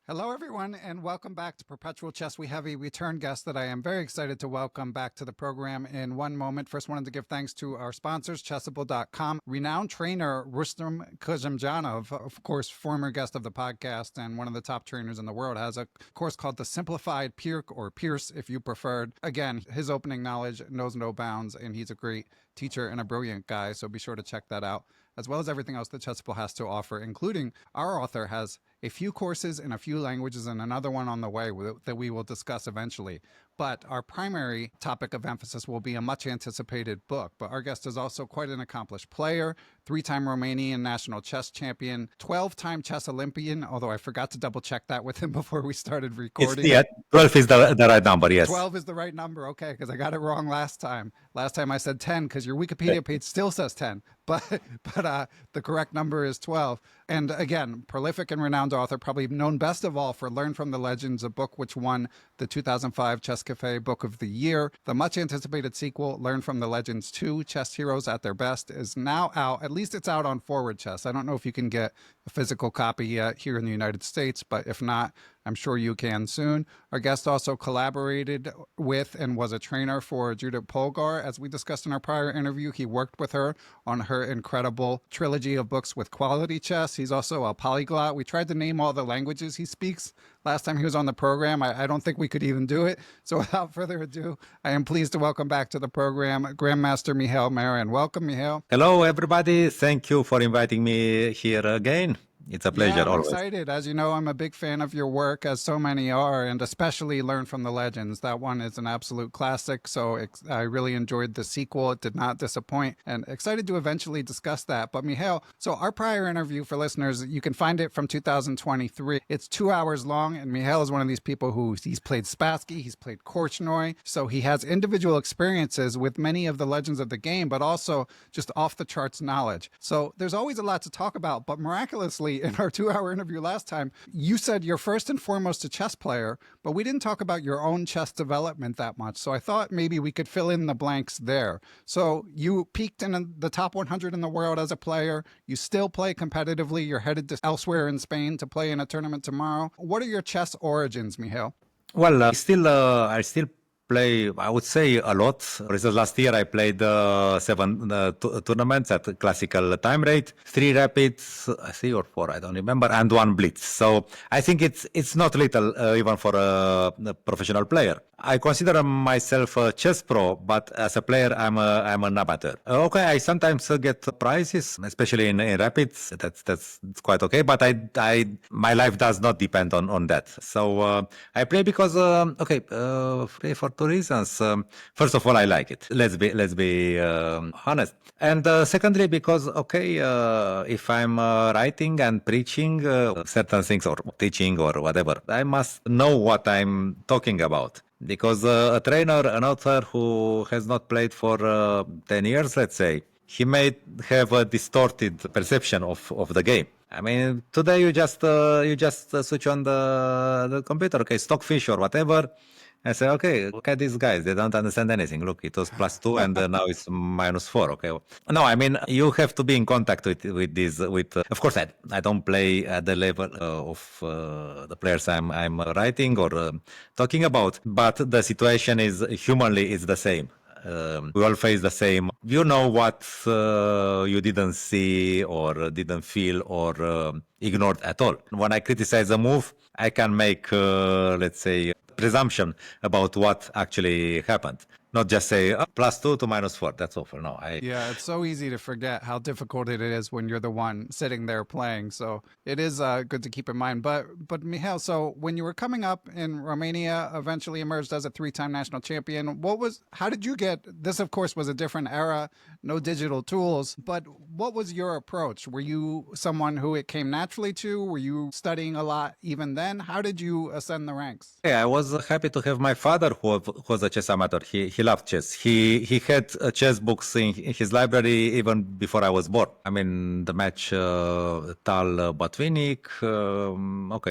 Hello, everyone, and welcome back to Perpetual Chess. We have a return guest that I am very excited to welcome back to the program in one moment. First, wanted to give thanks to our sponsors, Chessable.com. Renowned trainer Rustam Kazimjanov, of course, former guest of the podcast and one of the top trainers in the world, has a course called the Simplified Pirc, or Pierce, if you preferred. Again, his opening knowledge knows no bounds, and he's a great teacher and a brilliant guy, so be sure to check that out, as well as everything else that Chessable has to offer, including our author has a few courses in a few languages and another one on the way that we will discuss eventually. But our primary topic of emphasis will be a much anticipated book. But our guest is also quite an accomplished player, 3-time Romanian national chess champion, 12-time chess Olympian, although I forgot to double check that with him before we started recording. 12 is the right number, yes. 12 is the right number, okay, because I got it wrong last time. Last time I said 10 because your Wikipedia page still says 10, but the correct number is 12. And again, prolific and renowned author, probably known best of all for Learn from the Legends, a book which won the 2005 Chess Cafe Book of the Year. The much anticipated sequel, Learn from the Legends 2, Chess Heroes at Their Best, is now out. At least it's out on Forward Chess. I don't know if you can get a physical copy yet here in the United States, but if not, I'm sure you can soon. Our guest also collaborated with and was a trainer for Judith Polgar. As we discussed in our prior interview, he worked with her on her incredible trilogy of books with Quality Chess. He's also a polyglot. We tried to name all the languages he speaks last time he was on the program. I don't think we could even do it. So without further ado, I am pleased to welcome back to the program Grandmaster Mihail Marin. Welcome, Mihail. Hello, everybody. Thank you for inviting me here again. It's a pleasure. I'm always excited. As you know, I'm a big fan of your work, as so many are, and especially Learn from the Legends. That one is an absolute classic, so I really enjoyed the sequel. It did not disappoint, and excited to eventually discuss that. But Mihail, so our prior interview for listeners, you can find it from 2023. It's 2 hours long, and Mihail is one of these people he's played Spassky, he's played Korchnoi, so he has individual experiences with many of the legends of the game, but also just off-the-charts knowledge. So there's always a lot to talk about, but miraculously, in our 2-hour interview last time, you said you're first and foremost a chess player, but we didn't talk about your own chess development that much. So I thought maybe we could fill in the blanks there. So you peaked in the top 100 in the world as a player. You still play competitively. You're headed to elsewhere in Spain to play in a tournament tomorrow. What are your chess origins, Mihail? Well, I still play, I would say, a lot. For instance, last year I played 7 tournaments at classical time rate, 3 rapids, 3 or 4, I don't remember, and 1 blitz. So I think it's not little even for a professional player. I consider myself a chess pro, but as a player, I'm an amateur. Okay, I sometimes get prizes, especially in rapids. That's quite okay, but my life does not depend on that. So I play because play for 2 reasons. First of all, I like it. Let's be honest. And secondly, because if I'm writing and preaching certain things or teaching or whatever, I must know what I'm talking about. Because a trainer, an author who has not played for 10 years, let's say, he may have a distorted perception of the game. I mean, today you just switch on the computer, Stockfish or whatever, and say, okay, look at these guys. They don't understand anything. Look, it was +2 and now it's -4. Okay. No, I mean, you have to be in contact with this. Of course, I don't play at the level of the players I'm writing or talking about, but the situation is humanly is the same. We all face the same. You know what you didn't see or didn't feel or ignored at all. When I criticize a move, I can make, let's say, presumption about what actually happened. Not just say +2 to -4. That's awful. No, Yeah, it's so easy to forget how difficult it is when you're the one sitting there playing. So it is good to keep in mind. But Mihail, so when you were coming up in Romania, eventually emerged as a 3-time national champion. How did you get? This, of course, was a different era, no digital tools. But what was your approach? Were you someone who it came naturally to? Were you studying a lot even then? How did you ascend the ranks? Yeah, I was happy to have my father, who was a chess amateur. He loved chess. He had chess books in his library even before I was born. I mean, the match Tal Botvinnik,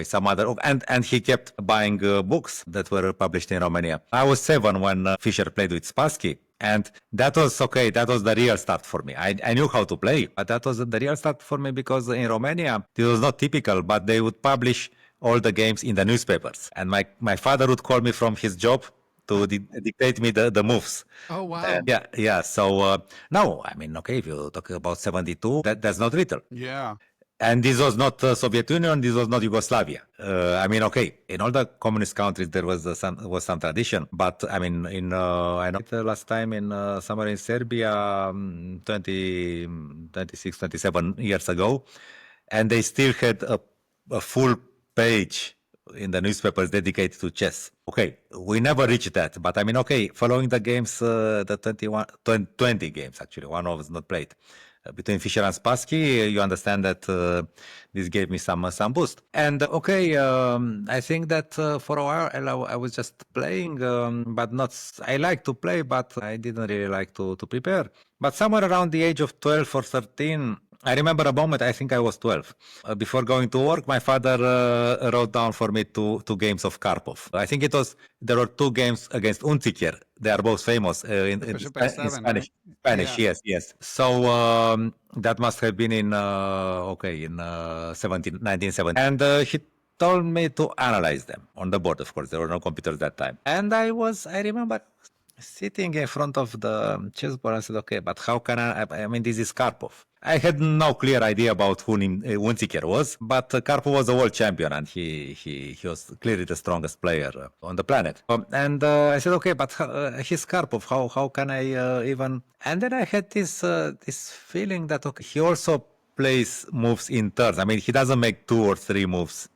some other, and he kept buying books that were published in Romania. I was 7 when Fischer played with Spassky. And that was okay. That was the real start for me. I knew how to play, but that was the real start for me because in Romania, it was not typical, but they would publish all the games in the newspapers. And my father would call me from his job to dictate me the moves. Oh, wow. Yeah. So no, I mean, okay, if you talk about 72, that's not little. Yeah. And this was not Soviet Union. This was not Yugoslavia. I mean, okay, in all the communist countries there was some tradition, but I mean, I know last time in somewhere in Serbia, 26, 27 years ago, and they still had a full page in the newspapers dedicated to chess. Okay, we never reached that, but I mean, okay, following the games, the 20 games actually, one of us not played. Between Fischer and Spassky, you understand that this gave me some boost. And okay, I think that for a while I was just playing, but not. I like to play, but I didn't really like to prepare. But somewhere around the age of 12 or 13, I remember a moment, I think I was 12. Before going to work, my father wrote down for me two games of Karpov. I think there were 2 games against Unziker. They are both famous in Spanish. Right? Spanish, yes. So that must have been in 1970. And he told me to analyze them on the board, of course. There were no computers that time. And I remember sitting in front of the chessboard and said, okay, but how can I mean, this is Karpov. I had no clear idea about who Unziker was, but Karpov was a world champion and he was clearly the strongest player on the planet. And I said, okay, but he's Karpov. How can I even? And then I had this feeling that okay, he also plays moves in turns. I mean, he doesn't make 2 or 3 moves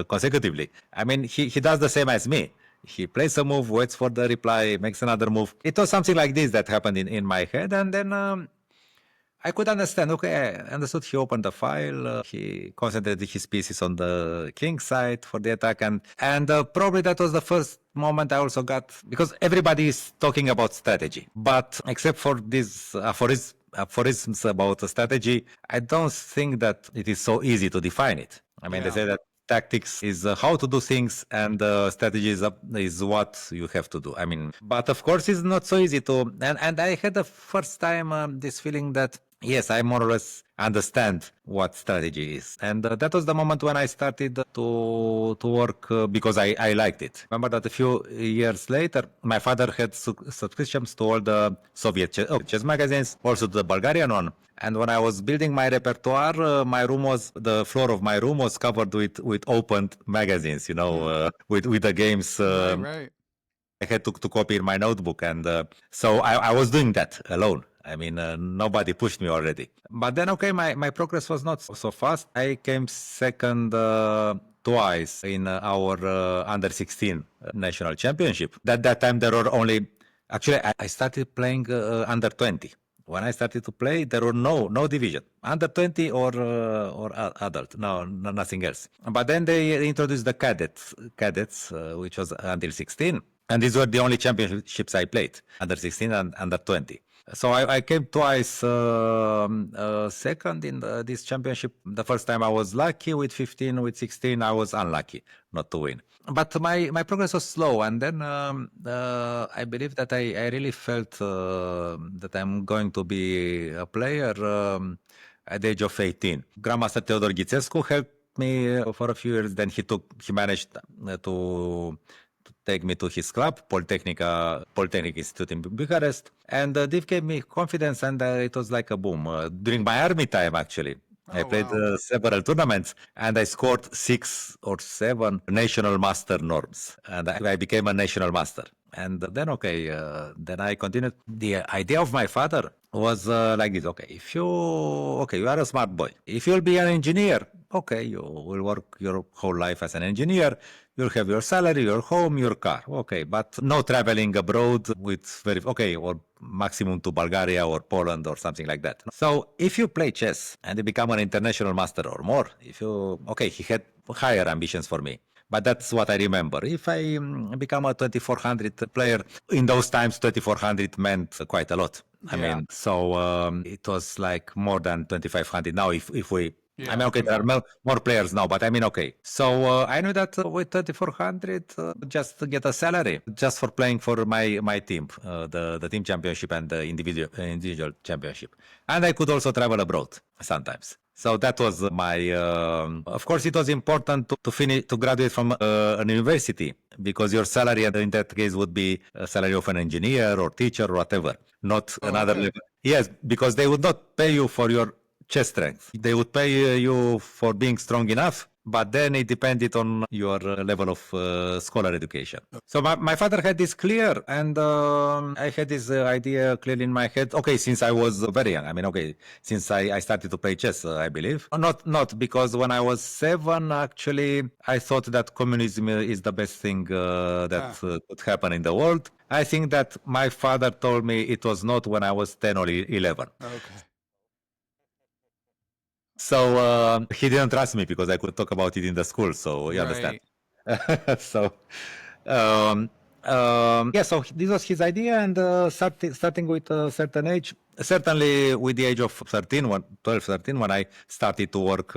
consecutively. I mean, he does the same as me. He plays a move, waits for the reply, makes another move. It was something like this that happened in my head. And then I could understand. Okay, I understood. He opened the file. He concentrated his pieces on the king side for the attack. And probably that was the first moment I also got, because everybody is talking about strategy. But except for these aphorisms about the strategy, I don't think that it is so easy to define it. I mean, they say that tactics is how to do things, and strategy is what you have to do. I mean, but of course it's not so easy to. And I had the first time this feeling that yes, I more or less understand what strategy is, and that was the moment when I started to work because I liked it. Remember that a few years later, my father had subscriptions to all the Soviet chess magazines, also to the Bulgarian one. And when I was building my repertoire, the floor of my room was covered with opened magazines, with the games. Right. I had to copy in my notebook. And so I was doing that alone. I mean, nobody pushed me already. But then, okay, my progress was not so fast. I came second twice in our under 16 national championship. That time there were only, actually, I started playing under 20. When I started to play, there were no division, under 20 or adult, no, nothing else. But then they introduced the cadets, which was until 16, and these were the only championships I played, under 16 and under 20. So I came twice second in this championship. The first time I was lucky with 15, with 16 I was unlucky not to win. But my progress was slow, and then I believe that I really felt that I'm going to be a player at the age of 18. Grandmaster Teodor Ghițescu helped me for a few years. Then he managed to take me to his club, Polytechnic Institute in Bucharest, and this gave me confidence, and it was like a boom. During my army time, actually, I played several tournaments, and I scored 6 or 7 national master norms, and I became a national master. And then, then I continued. The idea of my father was like this. You are a smart boy. If you'll be an engineer, you will work your whole life as an engineer. You'll have your salary, your home, your car. But no traveling abroad with or maximum to Bulgaria or Poland or something like that. So if you play chess and you become an international master or more, he had higher ambitions for me. But that's what I remember. If I become a 2400 player, in those times, 2400 meant quite a lot. I mean, so it was like more than 2500. Now, if we Yeah, I mean, okay, there are more players now, but I mean, okay. So I knew that with 3,400, just to get a salary just for playing for my team, the team championship and the individual championship, and I could also travel abroad sometimes. So that was my. Of course, it was important to finish to graduate from an university because your salary in that case would be a salary of an engineer or teacher or whatever, not another level. Yes, because they would not pay you for your chess strength. They would pay you for being strong enough, but then it depended on your level of scholar education. So my father had this clear, and I had this idea clearly in my head. Okay, since I was very young. I mean, okay, since I started to play chess, I believe. Not because when I was 7, actually, I thought that communism is the best thing that could happen in the world. I think that my father told me it was not when I was 10 or 11. Okay. So he didn't trust me because I could talk about it in the school. So you understand. So yeah, so this was his idea, and starting with a certain age, certainly with the age of 12, 13, when I started to work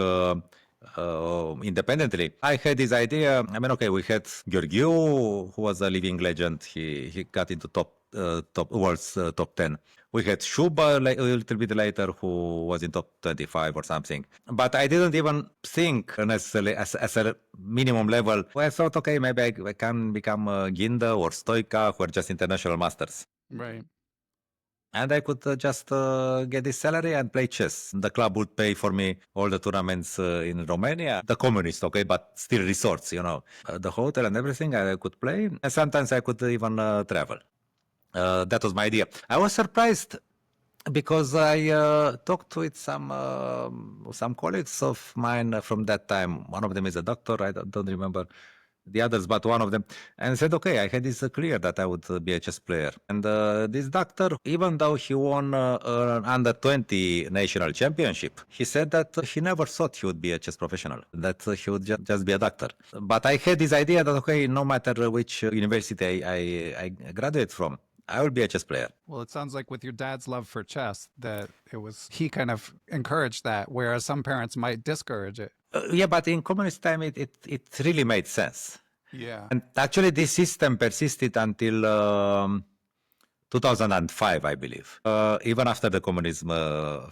independently, I had this idea. I mean, okay, we had Gheorghiu, who was a living legend. He got into top world's top 10. We had Shuba a little bit later, who was in top 25 or something. But I didn't even think necessarily as a minimum level. I thought, okay, maybe I can become Ginda or Stoica, who are just international masters. Right. And I could just get this salary and play chess. The club would pay for me all the tournaments in Romania. The communist, okay, but still resorts, the hotel and everything I could play. And sometimes I could even travel. That was my idea. I was surprised because I talked with some colleagues of mine from that time. One of them is a doctor. I don't remember the others, but one of them, and said, okay, I had this clear that I would be a chess player. And this doctor, even though he won an under 20 national championship, he said that he never thought he would be a chess professional, that he would just be a doctor. But I had this idea that, okay, no matter which university I graduate from, I will be a chess player. Well, it sounds like with your dad's love for chess that he kind of encouraged that, whereas some parents might discourage it. Yeah, but in communist time, it really made sense. Yeah. And actually, this system persisted until 2005, I believe. Even after the communism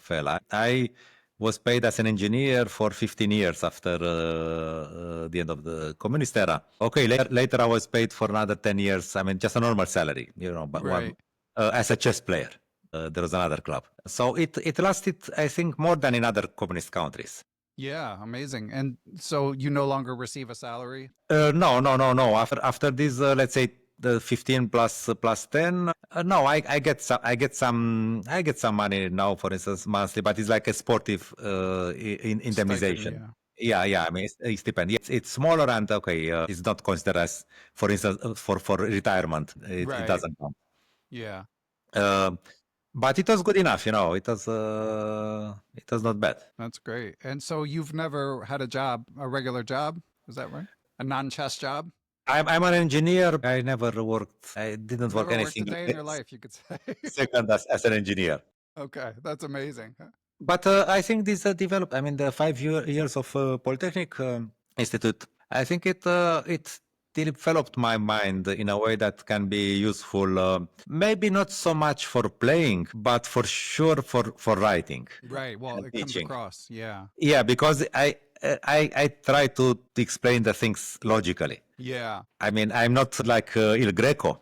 fell, I was paid as an engineer for 15 years after the end of the communist era. Okay, later I was paid for another 10 years. I mean, just a normal salary, but as a chess player. There was another club. So it lasted, I think, more than in other communist countries. Yeah, amazing. And so you no longer receive a salary? No. After this, let's say the 15 plus 10. No, I get some money now, for instance, monthly, but it's like a sportive indemnization. Stipend, Yeah. I mean, it's stipend. It's smaller and okay. It's not considered as, for instance, for retirement. It doesn't count. Yeah. But it was good enough, It was not bad. That's great. And so you've never had a regular job? Is that right? A non-chess job? I'm an engineer. I never worked. I didn't work anything. Worked a day in your life, you could say. Second as an engineer. Okay, that's amazing. But I think this developed. I mean, the 5 years of Polytechnic Institute. I think it developed my mind in a way that can be useful. Maybe not so much for playing, but for sure for writing. Right. Well, it teaching. Comes across. Yeah. Yeah, because I try to explain the things logically. Yeah. I mean, I'm not like Il Greco,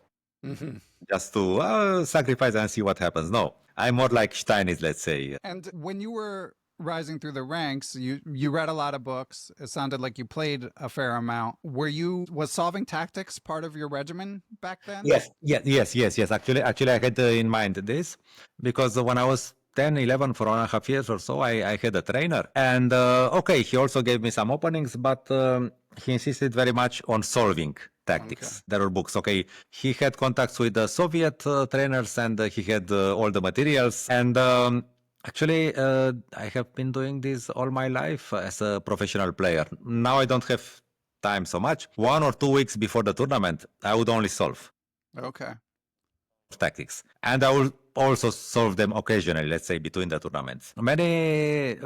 just to sacrifice and see what happens. No, I'm more like Stein is, let's say. And when you were rising through the ranks, you read a lot of books. It sounded like you played a fair amount. Was solving tactics part of your regimen back then? Yes. Actually, I had in mind this because when I was 10, 11, for 1.5 years or so, I had a trainer. And okay, he also gave me some openings, but he insisted very much on solving tactics. Okay. There were books. Okay, he had contacts with the Soviet trainers and he had all the materials. And actually, I have been doing this all my life as a professional player. Now I don't have time so much. 1 or 2 weeks before the tournament, I would only solve. Okay. tactics. And I will also solve them occasionally, let's say between the tournaments. Many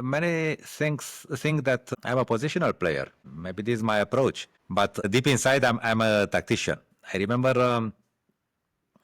think that I'm a positional player. Maybe this is my approach, but deep inside I'm a tactician. I remember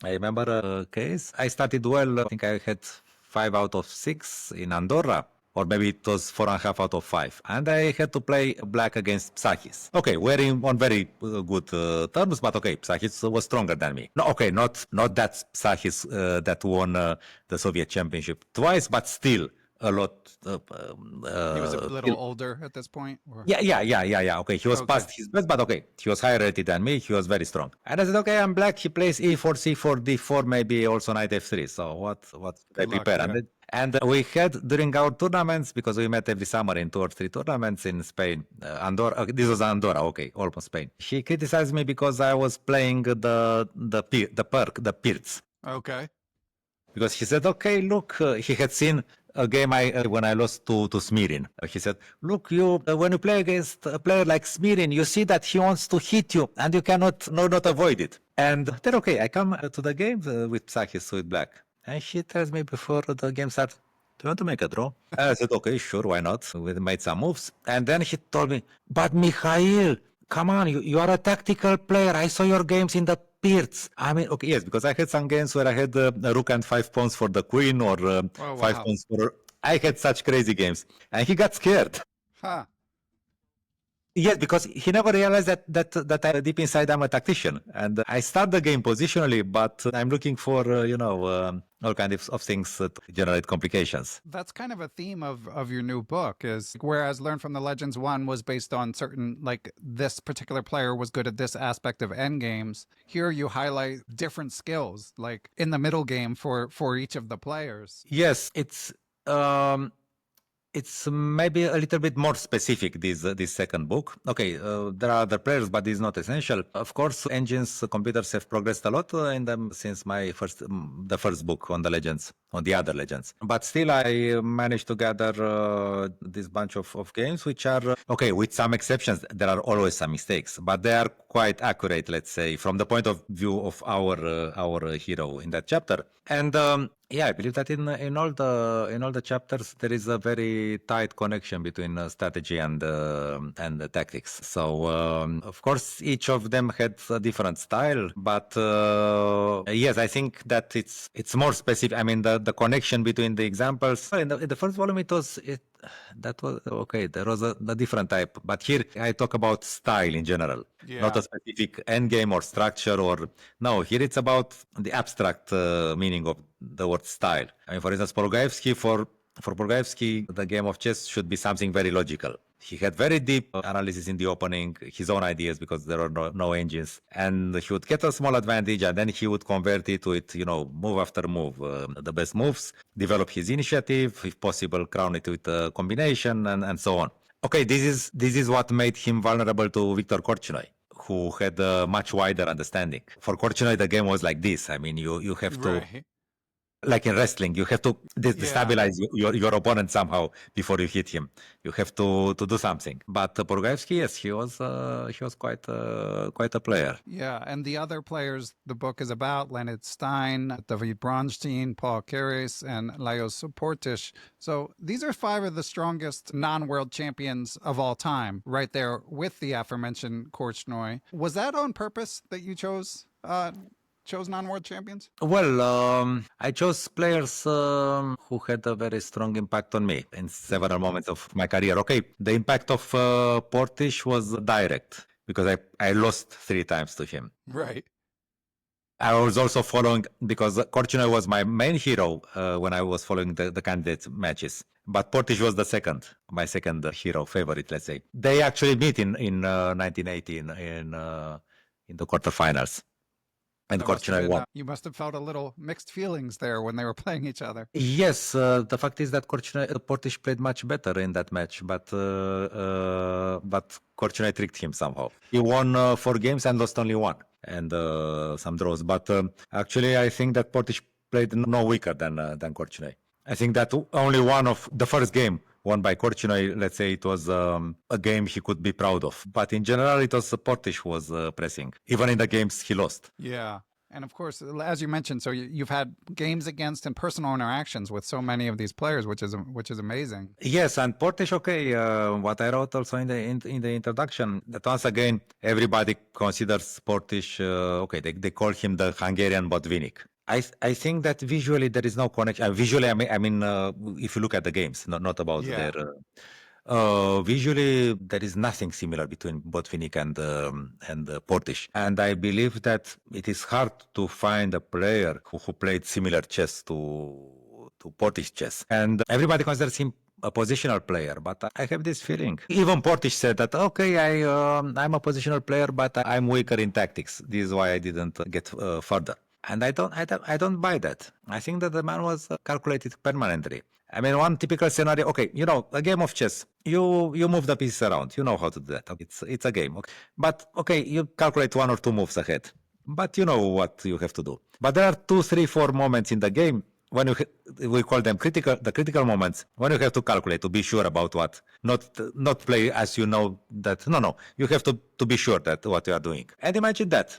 a case. I started well. I think I had 5 out of 6 in Andorra, or maybe it was 4.5 out of 5. And I had to play black against Psachis. Okay, we're on very good terms, but okay, Psachis was stronger than me. No, okay, not that Psachis that won the Soviet championship twice, but still a lot. He was a little older at this point? Or? Yeah. Okay, he was past his best, but okay, he was higher rated than me. He was very strong. And I said, okay, I'm black. He plays E4, C4, D4, maybe also knight F3. So what I prepare? Yeah. And we had during our tournaments, because we met every summer in 2 or 3 tournaments in Spain, Andorra. This was Andorra, okay, almost Spain. He criticized me because I was playing the Pirts. Okay. Because he said, okay, look, he had seen a game when I lost to Smirin. He said, look, you when you play against a player like Smirin, you see that he wants to hit you and you cannot not avoid it. And then, okay, I come to the game with Psachis with black. And he tells me before the game starts, do you want to make a draw? I said, okay, sure, why not? We made some moves. And then he told me, but Mihail, come on, you are a tactical player. I saw your games in the Pirts. I mean, okay, yes, because I had some games where I had a rook and 5 pawns for the queen, or 5 pawns for... I had such crazy games. And he got scared. Huh. Yes, because he never realized that I, deep inside I'm a tactician. And I start the game positionally, but I'm looking for, all kinds of things to generate complications. That's kind of a theme of your new book, is whereas Learn from the Legends 1 was based on certain, like, this particular player was good at this aspect of endgames, here you highlight different skills, like in the middle game for each of the players. Yes, it's maybe a little bit more specific, this second book. Okay, there are other players, but it's not essential. Of course, engines, computers have progressed a lot in them since the first book on the legends, on the other legends. But still, I managed to gather this bunch of games, which are, okay, with some exceptions, there are always some mistakes, but they are quite accurate, let's say, from the point of view of our hero in that chapter. And yeah, I believe that in all the chapters there is a very tight connection between strategy and the tactics. So of course each of them had a different style, but yes, I think that it's more specific. I mean, the connection between the examples in the first volume that was okay. There was a different type, but here I talk about style in general, not a specific endgame or structure no. Here it's about the abstract meaning of the word style. I mean, for instance, Polugaevsky, for Polugaevsky, the game of chess should be something very logical. He had very deep analysis in the opening, his own ideas, because there are no engines, and he would get a small advantage, and then he would convert it to move after move, the best moves, develop his initiative, if possible, crown it with a combination, and so on. Okay, this is what made him vulnerable to VIktor Korchnoi, who had a much wider understanding. For Korchnoi, the game was like this. I mean, you have to... Right. Like in wrestling, you have to destabilize your opponent somehow before you hit him. You have to do something. But Polugaevsky, yes, he was quite a player. Yeah, and the other players the book is about: Leonid Stein, David Bronstein, Paul Keres, and Lajos Portisch. So these are 5 of the strongest non-world champions of all time, right there with the aforementioned Korchnoi. Was that on purpose that you chose non-world champions? Well, I chose players who had a very strong impact on me in several moments of my career. Okay, the impact of Portisch was direct because I lost 3 times to him. Right. I was also following, because Korchnoi was my main hero when I was following the candidate matches. But Portisch was my second hero favorite, let's say. They actually meet in 1980 in the quarterfinals. And Korchnoi won. You must have felt a little mixed feelings there when they were playing each other. Yes, the fact is that Portisch played much better in that match, but Korchnoi tricked him somehow. He won 4 games and lost only 1, and some draws. But actually, I think that Portisch played no weaker than Korchnoi. I think that only one of the first game won by Korchnoi, let's say it was a game he could be proud of. But in general, it was Portisch who was pressing, even in the games he lost. Yeah. And of course, as you mentioned, so you've had games against and personal interactions with so many of these players, which is amazing. Yes, and Portisch, okay, what I wrote also in the introduction, that once again, everybody considers Portisch, okay, they call him the Hungarian Botvinnik. I think that visually there is no connection. Visually, I mean, if you look at the games, not about Yeah. their... visually, there is nothing similar between Botvinnik and Portisch, and I believe that it is hard to find a player who played similar chess to Portisch chess, and everybody considers him a positional player. But I have this feeling. Even Portisch said that okay, I'm a positional player, but I'm weaker in tactics. This is why I didn't get further. And I don't buy that. I think that the man was calculated permanently. I mean, one typical scenario. Okay, a game of chess. You move the pieces around. You know how to do that. It's a game. Okay. But okay, you calculate 1 or 2 moves ahead. But you know what you have to do. But there are 2, 3, 4 moments in the game when we call them the critical moments, when you have to calculate to be sure about what, not play as you know that. No. You have to be sure that what you are doing. And imagine that.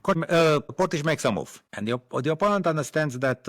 Portisch makes a move, and the opponent understands that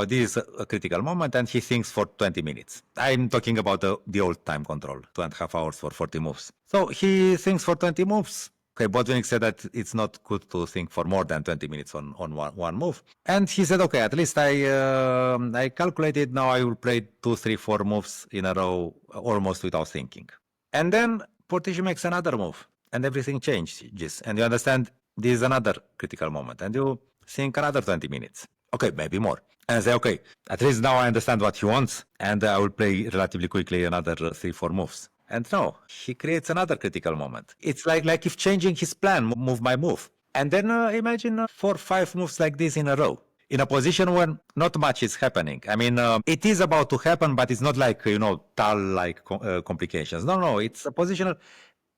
this is a critical moment, and he thinks for 20 minutes. I'm talking about the old time control, 2.5 hours for 40 moves. So he thinks for 20 moves. Okay, Botvinnik said that it's not good to think for more than 20 minutes on one move. And he said, okay, at least I calculated, now I will play 2, 3, 4 moves in a row almost without thinking. And then Portisch makes another move. And everything changes. And you understand this is another critical moment. And you think another 20 minutes. Okay, maybe more. And say, okay, at least now I understand what he wants. And I will play relatively quickly another 3, 4 moves. And no, he creates another critical moment. It's like if changing his plan, move by move. And then imagine 4, 5 moves like this in a row. In a position where not much is happening. I mean, it is about to happen, but it's not like, Tal-like complications. No, it's a positional...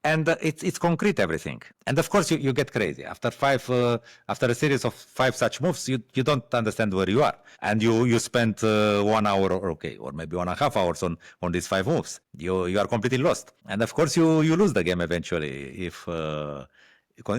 And it's concrete, everything. And of course, you get crazy. After a series of 5 such moves, you don't understand where you are. And you spend 1 hour or maybe 1.5 hours on these 5 moves. You are completely lost. And of course, you lose the game eventually if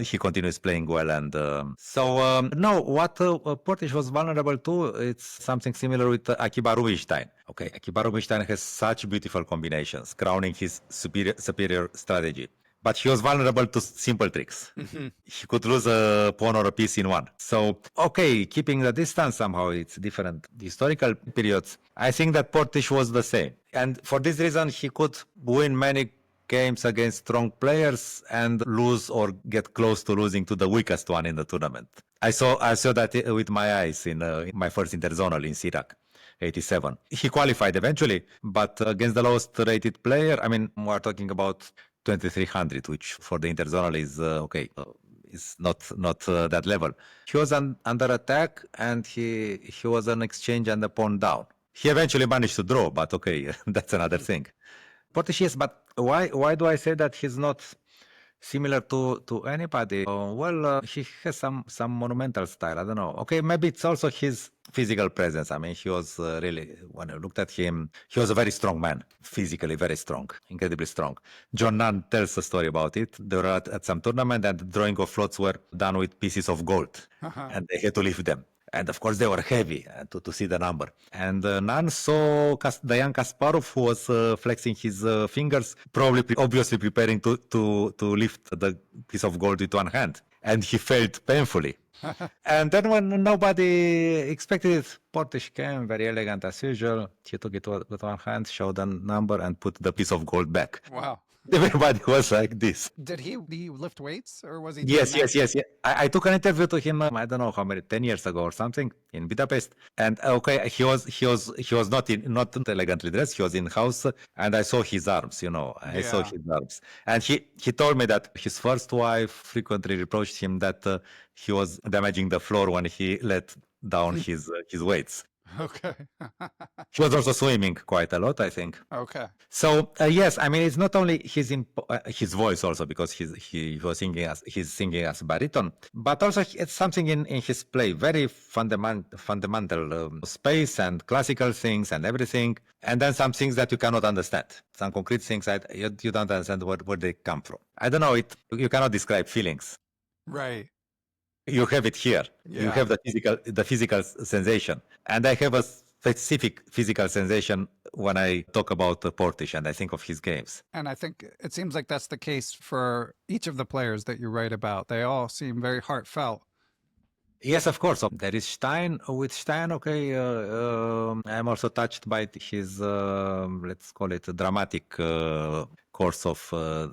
he continues playing well. And no, what Portisch was vulnerable to, it's something similar with Akiba Rubinstein. Okay, Akiba Rubinstein has such beautiful combinations, crowning his superior strategy. But he was vulnerable to simple tricks. Mm-hmm. He could lose a pawn or a piece in one. So, okay, keeping the distance somehow, it's different historical periods. I think that Portisch was the same. And for this reason, he could win many games against strong players and lose or get close to losing to the weakest one in the tournament. I saw that with my eyes in my first interzonal in Sirac, 87. He qualified eventually, but against the lowest rated player, I mean, we're talking about 2300, which for the interzonal is is not that level. He was under attack, and he was an exchange and a pawn down. He eventually managed to draw, but okay, that's another thing. Portisch, yes, but why do I say that he's not similar to anybody? He has some monumental style. I don't know. Okay, maybe it's also his physical presence. I mean, he was really, when I looked at him, he was a very strong man, physically very strong, incredibly strong. John Nunn tells a story about it. They were at some tournament, and the drawing of floats were done with pieces of gold, and they had to lift them. And of course, they were heavy to see the number. And Nunn saw the young Kasparov, who was flexing his fingers, obviously preparing to lift the piece of gold with one hand. And he failed painfully. And then when nobody expected it, Portisch came, very elegant as usual. He took it with one hand, showed the number, and put the piece of gold back. Wow. Everybody was like this. Did he lift weights, or was he? Yes. I took an interview to him. I don't know how many, 10 years ago or something, in Budapest. And okay, he was not elegantly dressed. He was in house, and I saw his arms. I saw his arms. And he told me that his first wife frequently reproached him that he was damaging the floor when he let down his weights. Okay. He was also swimming quite a lot, I think. Okay. So yes, I mean, it's not only his voice also, because he's singing as baritone, but also it's something in his play, very fundamental space and classical things and everything, and then some things that you cannot understand, some concrete things that you don't understand where they come from. I don't know, you cannot describe feelings. Right. You have it here. You Yeah. have the physical sensation. And I have a specific physical sensation when I talk about Portisch and I think of his games. And I think it seems like that's the case for each of the players that you write about. They all seem very heartfelt. Yes, of course. There is Stein. With Stein, okay, I'm also touched by his, let's call it, dramatic course of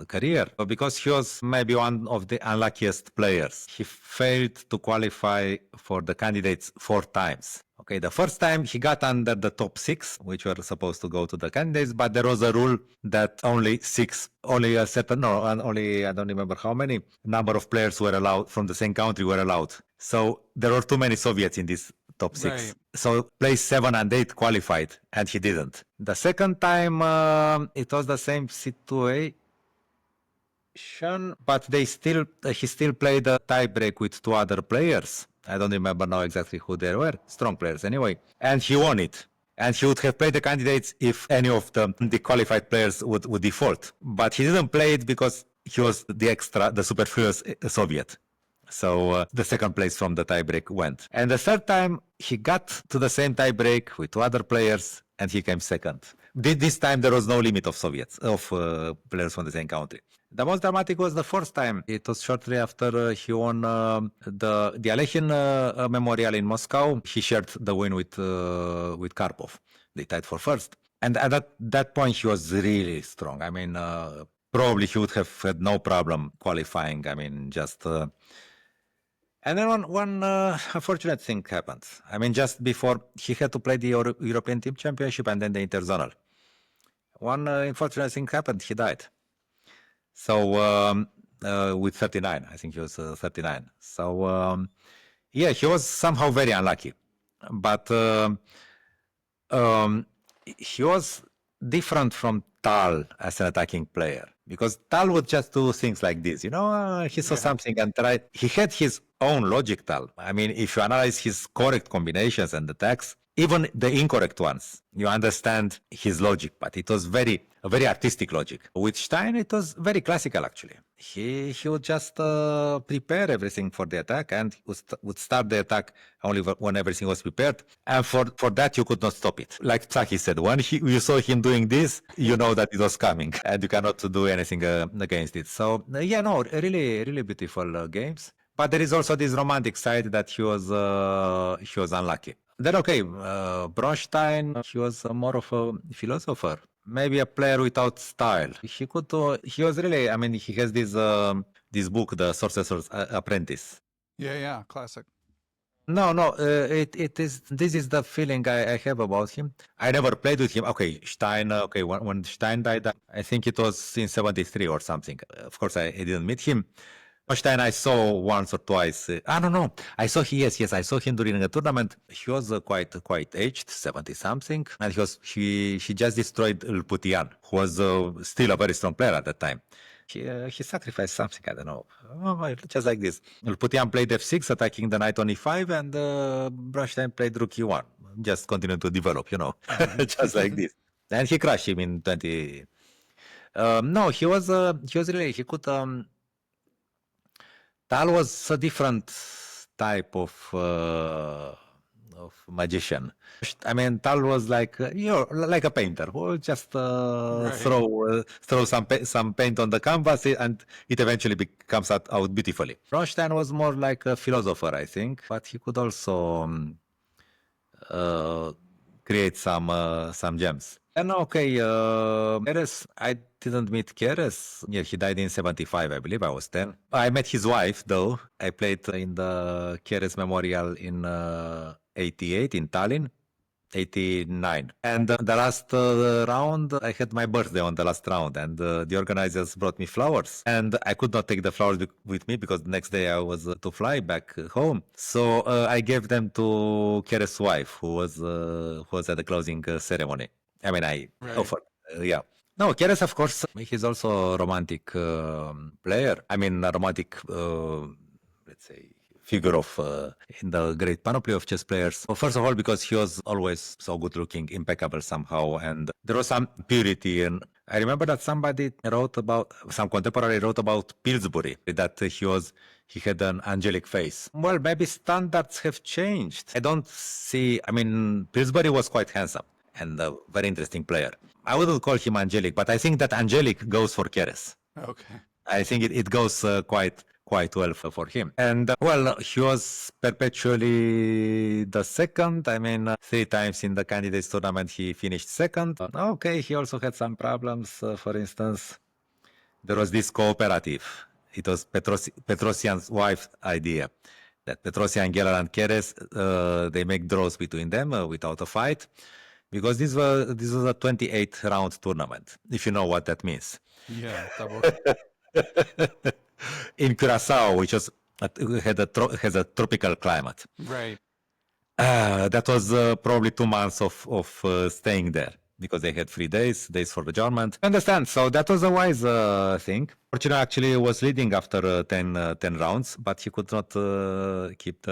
career, because he was maybe one of the unluckiest players. He failed to qualify for the candidates 4 times. Okay, the first time he got under the top 6, which were supposed to go to the candidates, but there was a rule that only a certain, only, I don't remember how many number of players were allowed from the same country were allowed. So there were too many Soviets in this top 6. Right. So place 7 and 8 qualified, and he didn't. The second time, it was the same situation, but he still played a tiebreak with 2 other players. I don't remember now exactly who they were, strong players anyway. And he won it. And he would have played the candidates if any of the qualified players would default. But he didn't play it because he was the superfluous Soviet. So the second place from the tiebreak went. And the third time, he got to the same tiebreak with 2 other players, and he came second. This time, there was no limit of players from the same country. The most dramatic was the first time. It was shortly after he won the Alekhine Memorial in Moscow. He shared the win with Karpov. They tied for first. And at that point, he was really strong. I mean, probably he would have had no problem qualifying. I mean, just... And then one unfortunate thing happened. I mean, just before he had to play the European Team Championship and then the Interzonal. One unfortunate thing happened. He died. So with 39, I think he was 39. So yeah, he was somehow very unlucky. But he was different from Tal as an attacking player, because Tal would just do things like this, he saw something and tried. He had his own logic, Tal. I mean, if you analyze his correct combinations and attacks, even the incorrect ones, you understand his logic, but it was a very artistic logic. With Stein, it was very classical, actually. He would just prepare everything for the attack and would start the attack only when everything was prepared. And for that, you could not stop it. Like Tsaki said, when you saw him doing this, you know that it was coming and you cannot do anything against it. So, yeah, no, really, really beautiful games. But there is also this romantic side that he was unlucky. Then, okay, Bronstein, he was more of a philosopher, maybe a player without style. He was really, I mean, he has this book, The Sorcerer's Apprentice. Yeah, classic. No, this is the feeling I have about him. I never played with him. Okay, Stein, when Stein died, I think it was in 73 or something. Of course, I didn't meet him. Bronstein I saw once or twice. I don't know. I saw I saw him during a tournament. He was quite aged, 70 something, and he just destroyed Lputian, who was still a very strong player at that time. He sacrificed something, I don't know. Just like this. Lputian played f6, attacking the knight on e5, and Bronstein played rook e1, just continued to develop, just like this. And he crushed him in 20. No, he was really, he could. Tal was a different type of magician. I mean, Tal was like like a painter who would just throw some paint on the canvas and it eventually comes out beautifully. Bronstein was more like a philosopher, I think, but he could also create some gems. And okay, Keres, I didn't meet Keres. Yeah, he died in 75, I believe. I was 10. I met his wife, though. I played in the Keres Memorial in 88 in Tallinn, 89. And the last round, I had my birthday on the last round, and the organizers brought me flowers. And I could not take the flowers with me because the next day I was to fly back home. So I gave them to Keres' wife, who was at the closing ceremony. I mean, I offered, yeah. No, Keres, of course, he's also a romantic player. I mean, a romantic, let's say, figure of in the great panoply of chess players. Well, first of all, because he was always so good looking, impeccable somehow, and there was some purity I remember that some contemporary wrote about Pillsbury, that he had an angelic face. Well, maybe standards have changed. Pillsbury was quite handsome and a very interesting player. I wouldn't call him angelic, but I think that angelic goes for Keres. Okay. I think it goes quite well for him. And he was perpetually the second. 3 times in the candidates tournament he finished second. Okay, he also had some problems. For instance, there was this cooperative. It was Petrosian's wife's idea. That Petrosian, Geller, and Keres, they make draws between them without a fight. Because this was a 28-round tournament, if you know what that means. Yeah, double. In Curacao, which has a tropical climate. Right. That was probably 2 months of staying there because they had 3 days for the adjournment. Understand? So that was a wise thing. Korchnoi actually was leading after 10 rounds, but he could not keep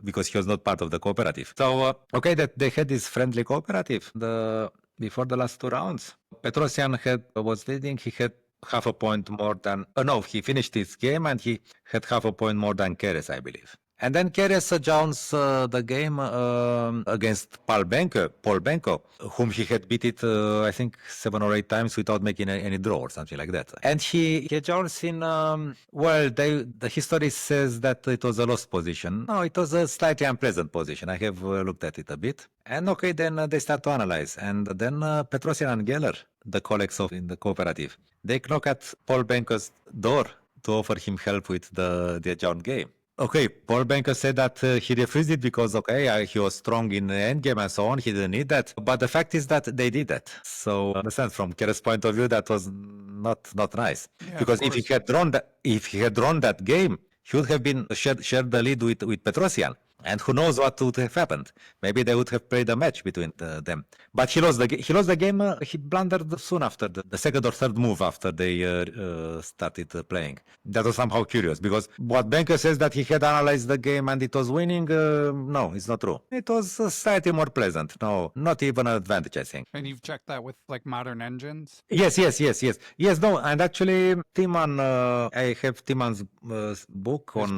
because he was not part of the cooperative. So that they had this friendly cooperative before the last 2 rounds. Petrosian was leading. He had half a point more than he finished his game and he had half a point more than Keres, I believe. And then Keres adjourns the game against Paul Benko, whom he had beaten, I think, 7 or 8 times without making any draw or something like that. And he adjourns in, the history says that it was a lost position. No, it was a slightly unpleasant position. I have looked at it a bit. And then they start to analyze. And then Petrosian and Geller, the colleagues in the cooperative, they knock at Paul Benko's door to offer him help with the adjourned game. Okay, Paul Benko said that he refused it because, he was strong in the endgame and so on. He didn't need that. But the fact is that they did that. So, understand, from Keres' point of view, that was not nice. Yeah, because if he had drawn that game, he would have been shared the lead with Petrosian. And who knows what would have happened? Maybe they would have played a match between them. But he lost the game. He blundered soon after the second or third move after they started playing. That was somehow curious because what Benko says that he had analyzed the game and it was winning. No, it's not true. It was slightly more pleasant. No, not even an advantage, I think. And you've checked that with like modern engines? Yes. No, and actually, Timan, I have Timan's book on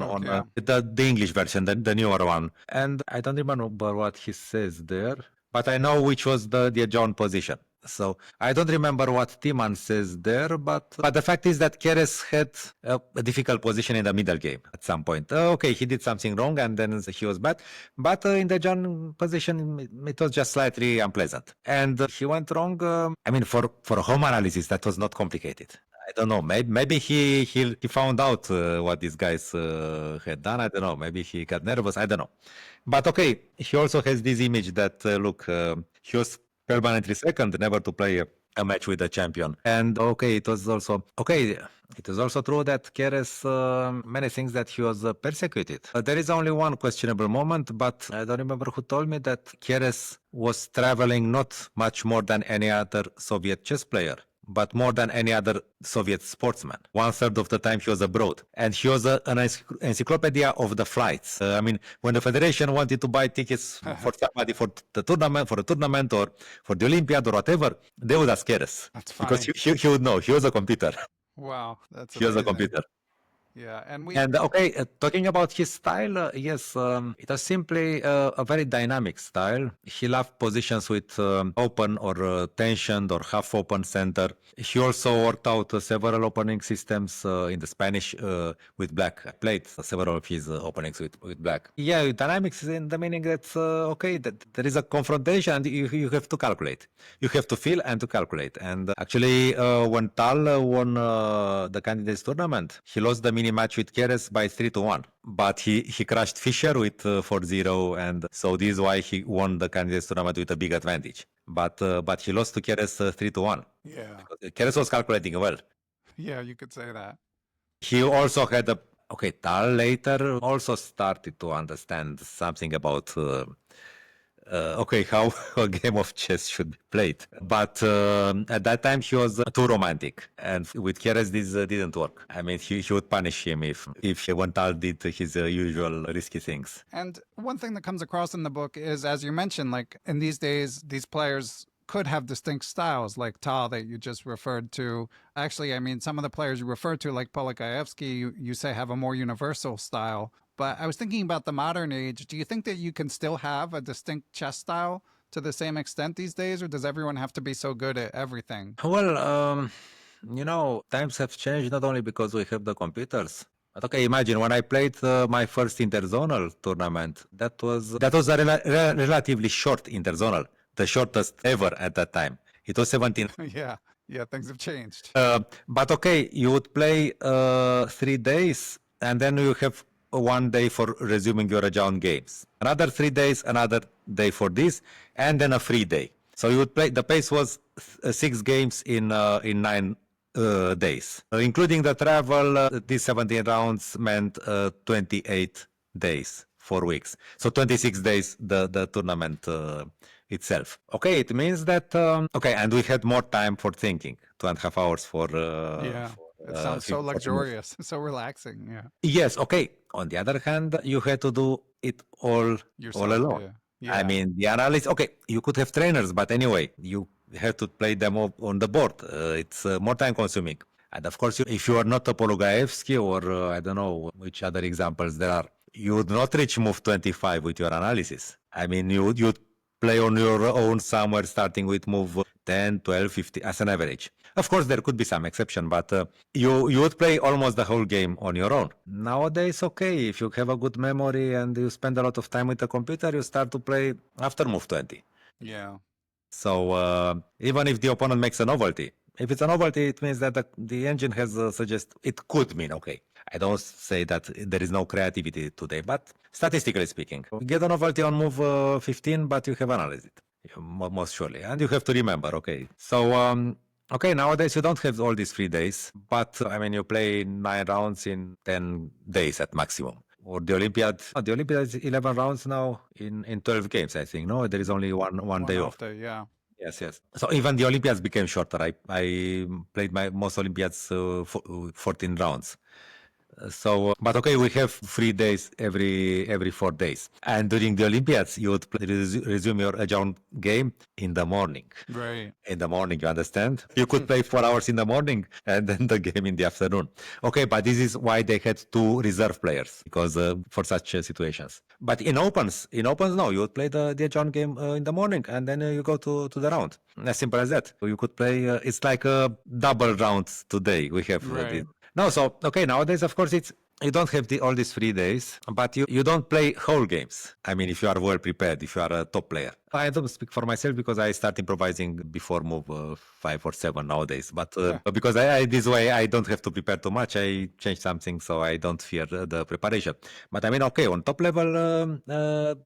the English version, the newer one. And I don't remember what he says there, but I know which was the adjourned position. So I don't remember what Timan says there, but the fact is that Keres had a difficult position in the middle game at some point. He did something wrong and then he was bad, but in the adjourned position, it was just slightly unpleasant. And he went wrong. For a home analysis, that was not complicated. I don't know. Maybe he found out what these guys had done. I don't know. Maybe he got nervous. I don't know. But he also has this image that he was permanently second, never to play a match with the champion. And it was also true that Keres many things that he was persecuted. There is only one questionable moment, but I don't remember who told me that Keres was traveling not much more than any other Soviet chess player, but more than any other Soviet sportsman. 1/3 of the time he was abroad. And he was an encyclopedia of the flights. When the Federation wanted to buy tickets for somebody for a tournament or for the Olympiad or whatever, they would ask Keres. That's fine. Because he would know. He was a computer. Wow, that's He was a amazing. computer. Yeah, and talking about his style, yes, it was simply a very dynamic style. He loved positions with open or tensioned or half-open center. He also worked out several opening systems in the Spanish with black. I played several of his openings with black. Yeah, dynamics in the meaning that, that there is a confrontation and you have to calculate. You have to feel and to calculate. And actually, when Tal won the candidates tournament, he lost the mini match with Keres by 3-1, but he crushed Fischer with 4-0, and so this is why he won the candidates tournament with a big advantage. But he lost to Keres 3-1. yeah, Keres was calculating well. yeah, you could say that. He also had Tal later also started to understand something about how a game of chess should be played. But at that time, he was too romantic. And with Keres, this didn't work. He would punish him if when Tal did his usual risky things. And one thing that comes across in the book is, as you mentioned, like in these days, these players could have distinct styles, like Tal that you just referred to. Actually, I mean, some of the players you referred to, like Polugaevsky, you say have a more universal style. But I was thinking about the modern age. Do you think that you can still have a distinct chess style to the same extent these days, or does everyone have to be so good at everything? Well, times have changed not only because we have the computers. But okay, imagine when I played my first interzonal tournament. That was a relatively short interzonal, the shortest ever at that time. It was 17. Yeah, yeah, things have changed. But okay, you would play 3 days, and then you have 1 day for resuming your round games. Another 3 days, another day for this, and then a free day. So you would play. The pace was 6 games in 9 days, including the travel. These 17 rounds meant 28 days, 4 weeks. So 26 days the tournament itself. Okay, it means that okay, and we had more time for thinking, 2.5 hours for Yeah, it sounds so luxurious, so relaxing. Yeah, Yes, okay. On the other hand, you had to do it all yourself. alone. Yeah, I yeah, mean, the analysis, okay, you could have trainers, but anyway, you have to play them on the board. It's more time consuming. And of course, if you are not a Polugaevsky or I don't know which other examples there are, you would not reach move 25 with your analysis. I mean, you'd play on your own somewhere starting with move 10, 12, 15 as an average. Of course, there could be some exception, but you would play almost the whole game on your own. Nowadays, okay, if you have a good memory and you spend a lot of time with the computer, you start to play after move 20. yeah. So even if the opponent makes a novelty, if it's a novelty, it means that the engine has it could mean, okay, I don't say that there is no creativity today, but statistically speaking, you get a novelty on move 15, but you have analyzed it, most surely. And you have to remember, okay. So, okay, nowadays you don't have all these 3 days, but I mean, you play 9 rounds in 10 days at maximum. Or the Olympiad is 11 rounds now in 12 games, I think. No, there is only one day off. Yeah. Yes. So even the Olympiads became shorter. I played my most Olympiads 14 rounds. But okay, we have 3 days every 4 days. And during the Olympiads, you would resume your round game in the morning. Right. In the morning, you understand? You could play 4 hours in the morning and then the game in the afternoon. Okay, but this is why they had 2 reserve players, because for such situations. But in opens, no, you would play the round game in the morning and then you go to the round. As simple as that. You could play, it's like a double round today. We have Right. No, so, okay, nowadays, of course, you don't have all these 3 days, but you don't play whole games. I mean, if you are well prepared, if you are a top player. I don't speak for myself because I start improvising before move 5 or 7 nowadays. But because this way, I don't have to prepare too much. I change something, so I don't fear the preparation. But I mean, okay, on top level,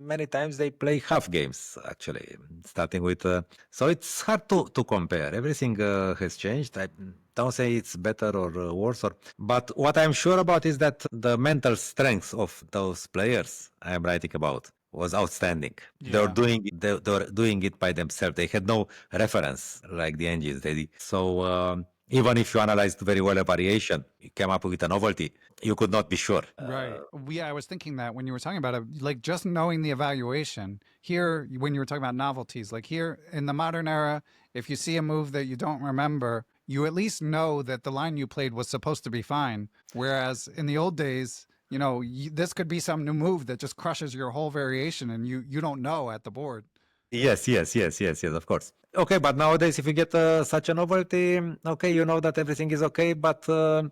many times they play half games, actually, starting with... so it's hard to compare. Everything has changed. I don't say it's better or worse, but what I'm sure about is that the mental strength of those players I am writing about was outstanding. Yeah. They were doing it by themselves. They had no reference like the engines they did. So even if you analyzed very well a variation, you came up with a novelty, you could not be sure. Right. Yeah, I was thinking that when you were talking about it, like just knowing the evaluation here, when you were talking about novelties, like here in the modern era, if you see a move that you don't remember, you at least know that the line you played was supposed to be fine. Whereas in the old days, this could be some new move that just crushes your whole variation and you don't know at the board. Yes, of course. Okay, but nowadays, if you get such a novelty, okay, you know that everything is okay. But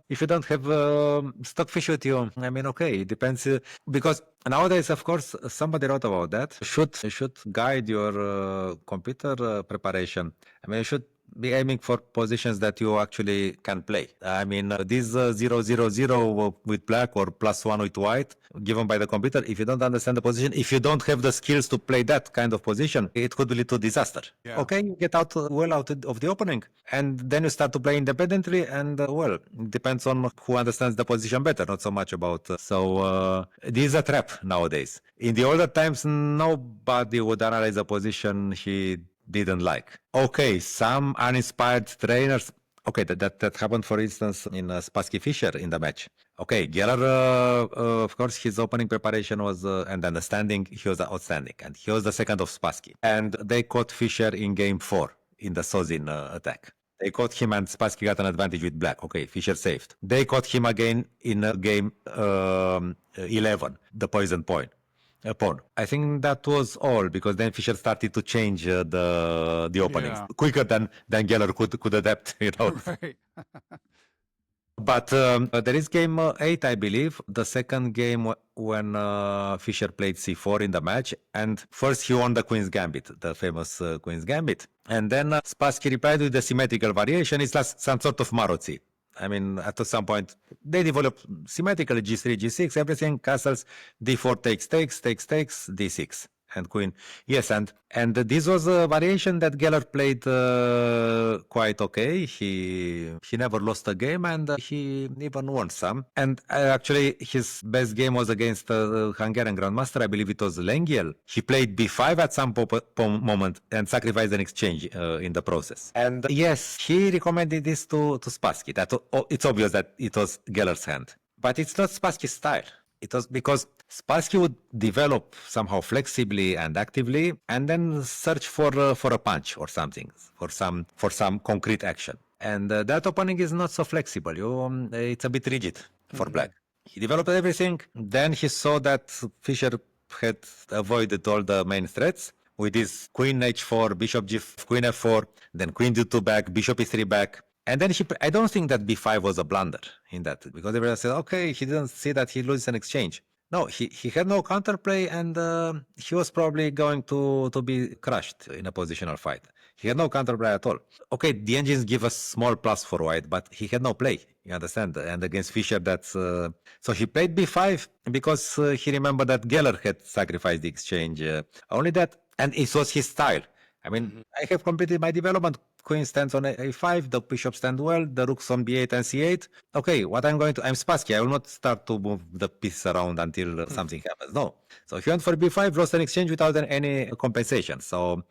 if you don't have stockfish with you, I mean, okay, it depends. Because nowadays, of course, somebody wrote about that. Should guide your computer preparation. I mean, you should be aiming for positions that you actually can play. I mean, this 0-0-0 with black or +1 with white given by the computer, if you don't understand the position, if you don't have the skills to play that kind of position, it could lead to disaster. Yeah. Okay, you get out of the opening, and then you start to play independently, and well, it depends on who understands the position better, not so much about... this is a trap nowadays. In the older times, nobody would analyze a position he didn't like. Okay, some uninspired trainers. Okay, that happened, for instance, in Spassky Fischer in the match. Okay, Geller, of course, his opening preparation was and understanding, he was outstanding, and he was the second of Spassky. And they caught Fischer in game 4. in the Sozin attack. They caught him and Spassky got an advantage with black. Okay, Fischer saved. They caught him again in game 11, the poison pawn. I think that was all, because then Fischer started to change the openings quicker than Geller could adapt, Right. But there is game 8, I believe, the second game when Fischer played c4 in the match. And first he won the Queen's Gambit, the famous Queen's Gambit. And then Spassky replied with the symmetrical variation. It's like some sort of Maroczy. I mean, at some point, they developed symmetrically g3, g6, everything, castles, d4 takes, d6. And queen, yes, and this was a variation that Geller played quite okay. He never lost a game, and he even won some. And actually, his best game was against the Hungarian Grandmaster. I believe it was Lengyel. He played b5 at some moment and sacrificed an exchange in the process. And yes, he recommended this to Spassky. That it's obvious that it was Geller's hand, but it's not Spassky's style. It was because Spassky would develop somehow flexibly and actively, and then search for a punch or something, for some concrete action. And that opening is not so flexible. It's a bit rigid for black. He developed everything. Then he saw that Fischer had avoided all the main threats with his queen h4, bishop g5, queen f4, then queen d2 back, bishop e3 back. And then I don't think that b5 was a blunder in that, because everyone said, okay, he didn't see that he loses an exchange. No, he had no counterplay, and he was probably going to be crushed in a positional fight. He had no counterplay at all. Okay, the engines give a small plus for white, but he had no play, you understand? And against Fischer, that's... So he played b5 because he remembered that Geller had sacrificed the exchange. Only that, and it was his style. I mean, I have completed my development. Queen stands on a5, the bishop stand well, the rooks on b8 and c8. Okay, I'm Spassky. I will not start to move the piece around until something happens. No. So he went for b5, lost an exchange without any compensation. So,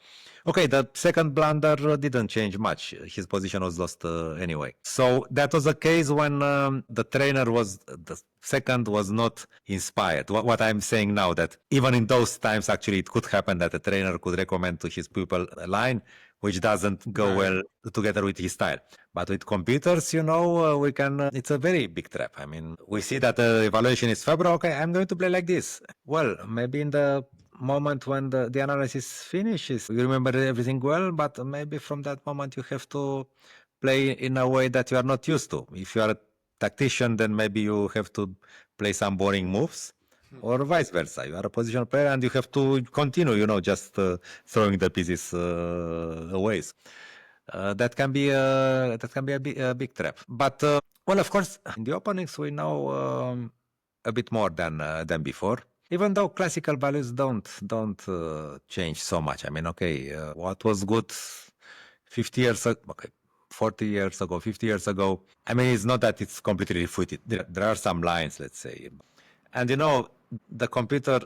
okay, the second blunder didn't change much. His position was lost anyway. So that was a case when the second was not inspired. What I'm saying now, that even in those times, actually, it could happen that a trainer could recommend to his pupil a line which doesn't go well together with his style. But with computers, we can, it's a very big trap. I mean, we see that the evaluation is February. Okay, I'm going to play like this. Well, maybe in the moment when the analysis finishes, you remember everything well, but maybe from that moment you have to play in a way that you are not used to. If you are a tactician, then maybe you have to play some boring moves. Or vice versa. You are a positional player and you have to continue, just throwing the pieces away. That can be a big trap. But well, of course, in the openings we know a bit more than before. Even though classical values don't change so much. I mean, okay, what was good 50 years ago? Okay. 40 years ago, 50 years ago. I mean, it's not that it's completely refuted. There are some lines, let's say. And the computer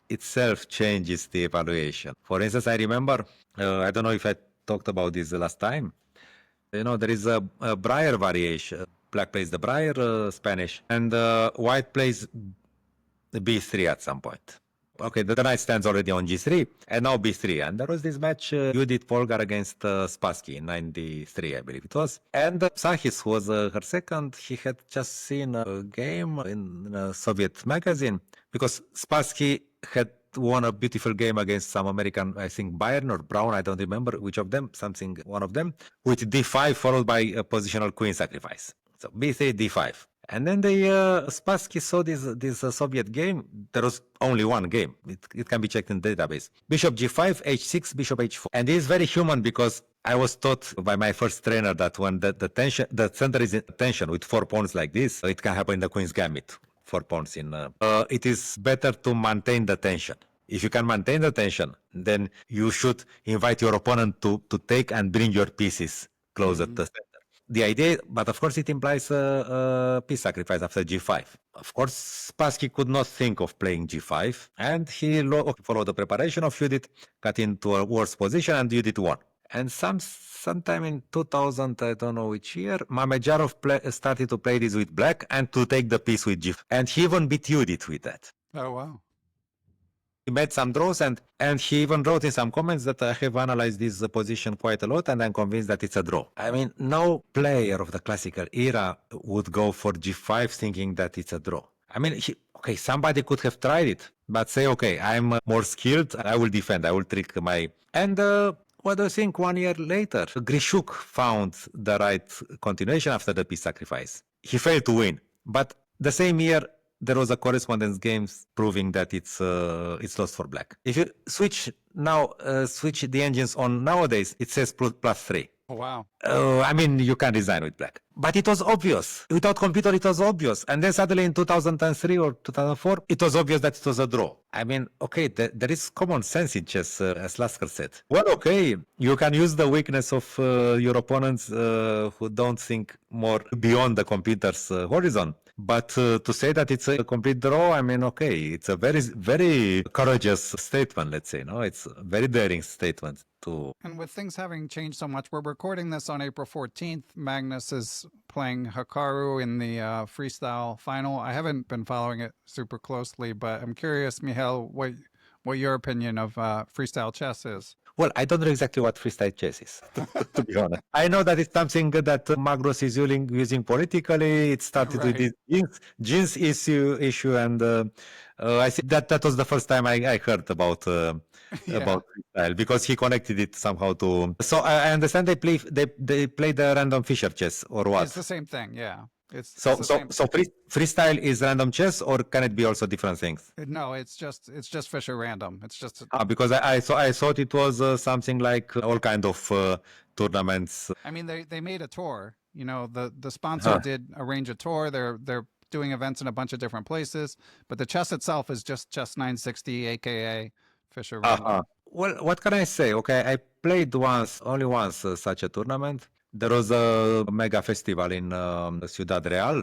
itself changes the evaluation. For instance, I remember, I don't know if I talked about this last time. There is a Breyer variation. Black plays the Breyer, Spanish, and white plays the b3 at some point. Okay, the knight stands already on g3, and now b3. And there was this match, Judith Polgar against Spassky in 93, I believe it was. And Sahis, who was her second, he had just seen a game in a Soviet magazine, because Spassky had won a beautiful game against some American, I think Bayern or Brown, I don't remember which of them, one of them, with d5 followed by a positional queen sacrifice. So b3, d5. And then Spassky saw this Soviet game. There was only one game. It can be checked in the database. Bishop g5, h6, bishop h4. And this is very human, because I was taught by my first trainer that when the center is in tension with 4 pawns like this, it can happen in the Queen's Gambit. 4 pawns in. It is better to maintain the tension. If you can maintain the tension, then you should invite your opponent to take and bring your pieces closer to the center. The idea, but of course it implies a piece sacrifice after g5. Of course, Spassky could not think of playing g5, and he followed the preparation of Judith, got into a worse position, and Judith won. And sometime in 2000, I don't know which year, Mamedyarov started to play this with black and to take the piece with g5. And he even beat Judith with that. Oh, wow. He made some draws, and he even wrote in some comments that I have analyzed this position quite a lot, and I'm convinced that it's a draw. I mean, no player of the classical era would go for g5 thinking that it's a draw. I mean, okay, somebody could have tried it, but say, okay, I'm more skilled, I will defend, I will trick my... And what do you think? 1 year later, Grishuk found the right continuation after the piece sacrifice. He failed to win, but the same year, there was a correspondence games proving that it's lost for black. If you switch the engines on nowadays, it says +3. Oh, wow. I mean, you can design with black. But it was obvious. Without computer, it was obvious. And then suddenly in 2003 or 2004, it was obvious that it was a draw. I mean, okay, there is common sense in chess, as Lasker said. Well, okay, you can use the weakness of your opponents who don't think more beyond the computer's horizon. But to say that it's a complete draw, I mean, okay, it's a very, very courageous statement, let's say. No, it's a very daring statement. And with things having changed so much, we're recording this on April 14th. Magnus is playing Hikaru in the freestyle final. I haven't been following it super closely, but I'm curious, Mihail, what your opinion of freestyle chess is. Well, I don't know exactly what freestyle chess is, to be honest. I know that it's something that Magnus is using politically. It started with this jeans issue, and I think that was the first time I heard about freestyle, because he connected it somehow to. So I understand they play the random Fischer chess, or what? It's the same thing, yeah. So freestyle is random chess, or can it be also different things? No, it's just Fischer random. It's just because I thought it was something like all kind of tournaments. I mean, they made a tour. You know, the sponsor did arrange a tour. They're doing events in a bunch of different places, but the chess itself is just Chess 960, aka Fischer random. Well, what can I say? Okay, I played only once such a tournament. There was a mega festival in Ciudad Real,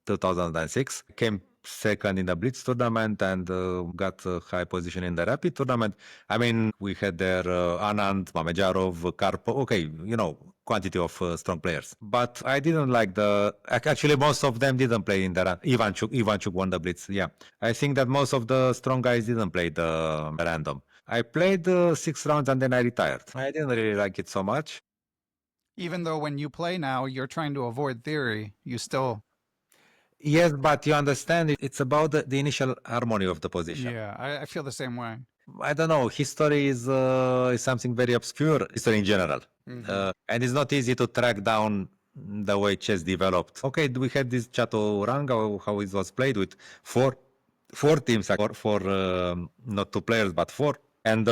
2006. Came second in the Blitz tournament and got a high position in the Rapid tournament. I mean, we had there Anand, Mamedyarov, Karpov. Okay, you know, quantity of strong players. But I didn't like actually most of them didn't play in the Ivanchuk won the Blitz. Yeah, I think that most of the strong guys didn't play the random. I played 6 rounds and then I retired. I didn't really like it so much. Even though when you play now, you're trying to avoid theory, you still... Yes, but you understand, it's about the initial harmony of the position. Yeah, I feel the same way. I don't know, history is something very obscure, history in general. Mm-hmm. And it's not easy to track down the way chess developed. Okay, we had this Chaturanga, how it was played with four teams, for not 2 players, but 4. And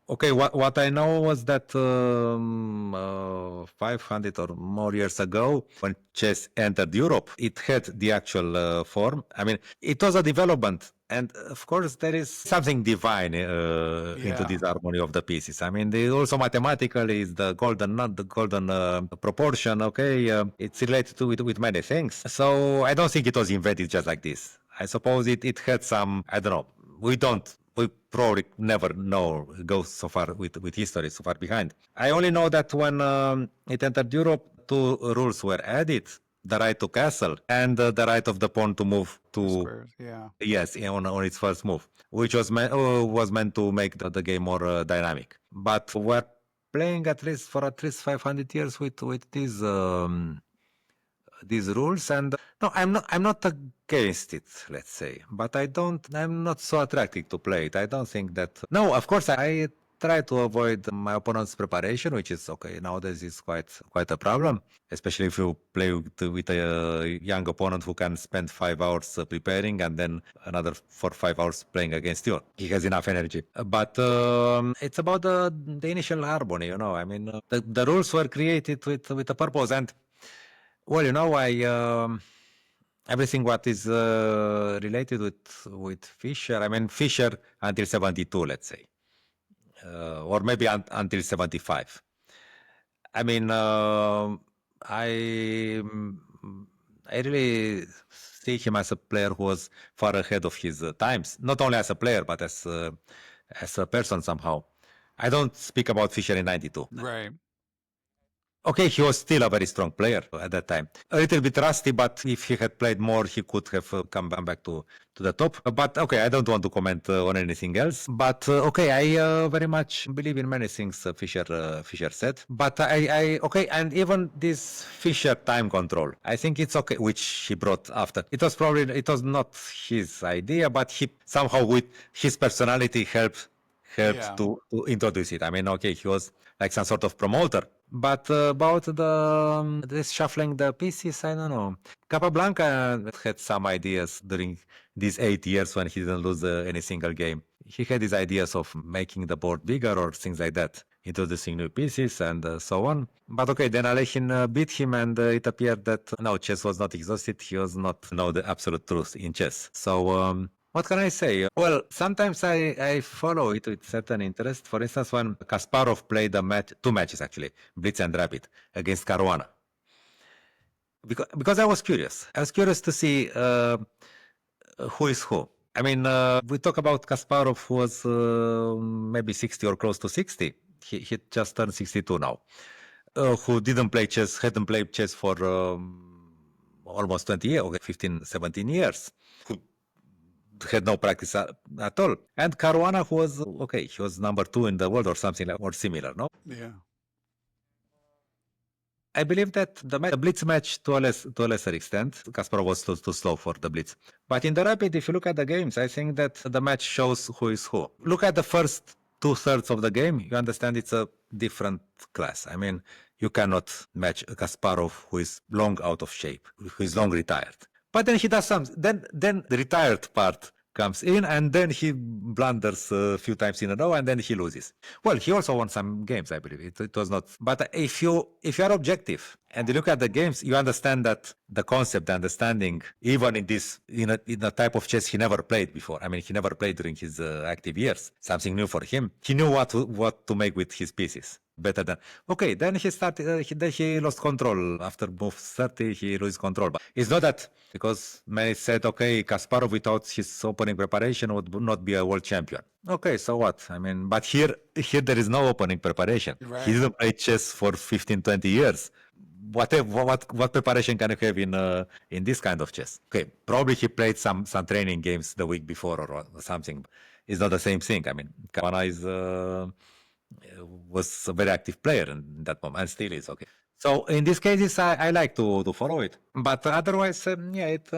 okay, what I know was that 500 or more years ago, when chess entered Europe, it had the actual form. I mean, it was a development. And of course, there is something divine into this harmony of the pieces. I mean, also mathematically is the golden proportion. Okay, it's related to with many things. So I don't think it was invented just like this. I suppose it had some, I don't know. We probably never go so far with history, so far behind. I only know that when it entered Europe, 2 rules were added: the right to castle and the right of the pawn to move to squares, yeah. Yes, on its first move, which was meant to make the game more dynamic. But we're playing at least 500 years with these rules, and no, I'm not against it, let's say, but I'm not so attracted to play it. I don't think that. No, of course I try to avoid my opponent's preparation, which is okay nowadays is quite a problem, especially if you play with a young opponent who can spend 5 hours preparing and then another 4 or 5 hours playing against you. He has enough energy. But it's about the initial harmony, you know. I mean, the rules were created with a purpose, and well, you know, everything what is related with Fischer. I mean, Fischer until 72, let's say, or maybe until 75. I mean, I really see him as a player who was far ahead of his times. Not only as a player, but as a person somehow. I don't speak about Fischer in 92. Right. Okay, he was still a very strong player at that time. A little bit rusty, but if he had played more, he could have come back to the top. But okay, I don't want to comment on anything else. But okay, I very much believe in many things Fischer said. But I okay, and even this Fischer time control, I think it's okay, which he brought after. It was not his idea, but he somehow with his personality helped to introduce it. I mean, okay, he was like some sort of promoter. But about this shuffling the pieces, I don't know. Capablanca had some ideas during these 8 years when he didn't lose any single game. He had these ideas of making the board bigger or things like that, introducing new pieces and so on. But okay, then Alekhine beat him, and it appeared that no, chess was not exhausted. He was not know the absolute truth in chess. So what can I say? Well, sometimes I follow it with certain interest. For instance, when Kasparov played two matches actually, Blitz and Rapid, against Caruana. Because I was curious. I was curious to see who is who. I mean, we talk about Kasparov, who was maybe 60 or close to 60. He just turned 62 now. Who hadn't played chess for almost 20 years, okay, 15, 17 years. Who had no practice at all. And Caruana, who was, okay, he was number 2 in the world or something or similar, no? Yeah. I believe that the Blitz match, to a lesser extent, Kasparov was too slow for the Blitz. But in the Rapid, if you look at the games, I think that the match shows who is who. Look at the first 2/3 of the game, you understand it's a different class. I mean, you cannot match Kasparov, who is long out of shape, who is long retired. But then he does something. Then the retired part comes in, and then he blunders a few times in a row, and then he loses. Well, he also won some games, I believe. It was not. But if you are objective and you look at the games, you understand that the concept, the understanding, even in a type of chess he never played before. I mean, he never played during his active years. Something new for him. He knew what to make with his pieces. Better than okay. Then he started. He lost control after move 30. He loses control. But it's not that, because many said, okay, Kasparov without his opening preparation would not be a world champion. Okay, so what? I mean, but here there is no opening preparation. Right. He didn't play chess for 15, 20 years. What preparation can you have in this kind of chess? Okay, probably he played some training games the week before or something. It's not the same thing. I mean, Caruana was a very active player in that moment and still is. Okay, so in these cases I like to follow it, but otherwise it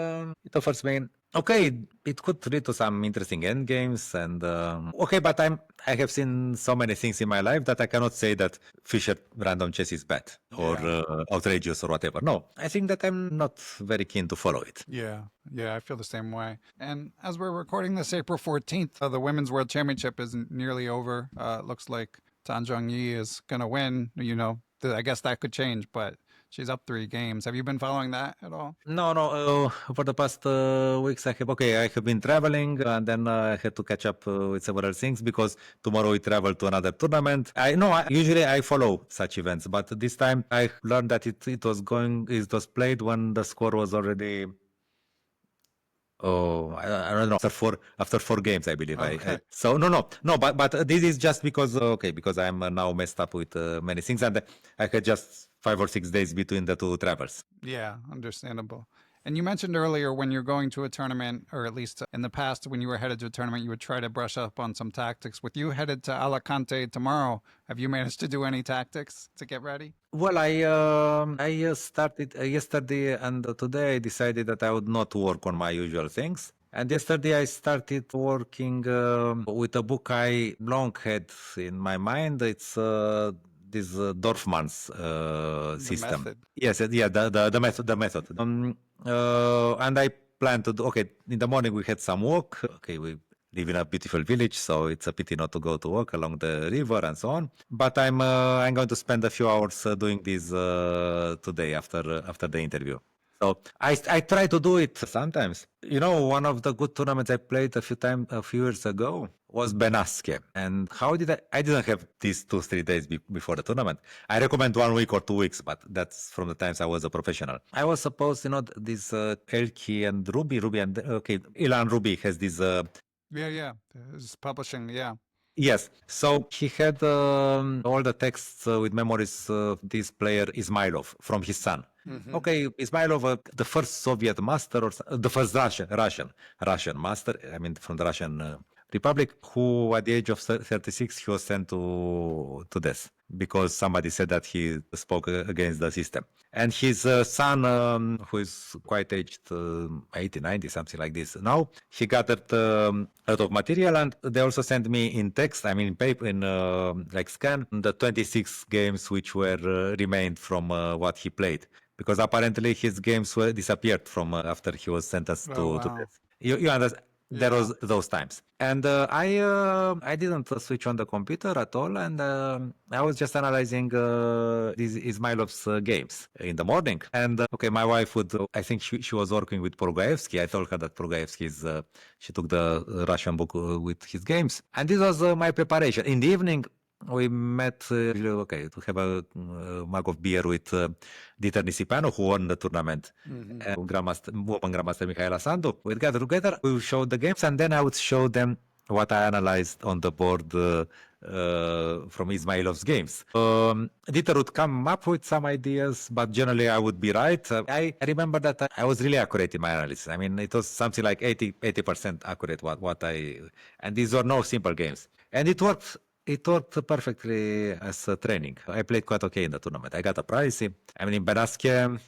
offers me, okay, it could lead to some interesting end games and okay, but I have seen so many things in my life that I cannot say that Fischer random chess is bad or outrageous or whatever. No, I think that I'm not very keen to follow it. Yeah, I feel the same way. And as we're recording this April 14th, the Women's World Championship is nearly over. It looks like Tan Zhongyi is going to win. You know, I guess that could change, but she's up 3 games. Have you been following that at all? No. For the past weeks, I have been traveling, and then I had to catch up with several things because tomorrow we travel to another tournament. Usually I follow such events, but this time I learned that it was played when the score was already. Oh, I don't know. After 4 games, I believe. Okay. But this is just because because I'm now messed up with many things, and I had just 5 or 6 days between the 2 travels. Yeah, understandable. And you mentioned earlier when you're going to a tournament, or at least in the past when you were headed to a tournament, you would try to brush up on some tactics. With you headed to Alicante tomorrow, have you managed to do any tactics to get ready? Well, I started yesterday, and today I decided that I would not work on my usual things. And yesterday I started working with a book I long had in my mind. It's this Dorfman's system. Method. Yes, the method. And I plan to do. Okay, in the morning we had some walk. Okay, we live in a beautiful village, so it's a pity not to go to walk along the river and so on. But I'm going to spend a few hours doing this today after the interview. So I try to do it sometimes. You know, one of the good tournaments I played a few years ago was Benaske. And how did I didn't have these 2-3 days before the tournament. I recommend 1 week or 2 weeks, but that's from the times I was a professional. I was supposed, this Elki and Ruby and Ilan Ruby has this. Yeah. It's publishing, yeah. Yes. So he had all the texts with memories of this player Ismailov from his son. Okay, Ismailov, the first Soviet master, or the first Russian master. I mean, from the Russian Republic, who at the age of 36 he was sent to death because somebody said that he spoke against the system. And his son, who is quite aged, 80, 90, something like this. Now he gathered a lot of material, and they also sent me in text, I mean in paper, in like scan, the 26 games which were remained from what he played. Because apparently his games were disappeared from after he was sentenced to death. You understand? There was those times, and I didn't switch on the computer at all, and I was just analyzing these Ismailov's games in the morning. And okay, my wife would, I think she was working with Polugaevsky. I told her that Polugaevsky is, she took the Russian book with his games, and this was my preparation. In the evening, we met, to have a mug of beer with Dieter Nisipanu, who won the tournament, woman Grandmaster Mihail Sandu. We'd gather together, we showed the games, and then I would show them what I analyzed on the board from Ismailov's games. Dieter would come up with some ideas, but generally I would be right. I remember that I was really accurate in my analysis. I mean, it was something like 80% accurate and these were no simple games. And it worked. It worked perfectly as a training. I played quite okay in the tournament. I got a prize. I mean, in Benasque, there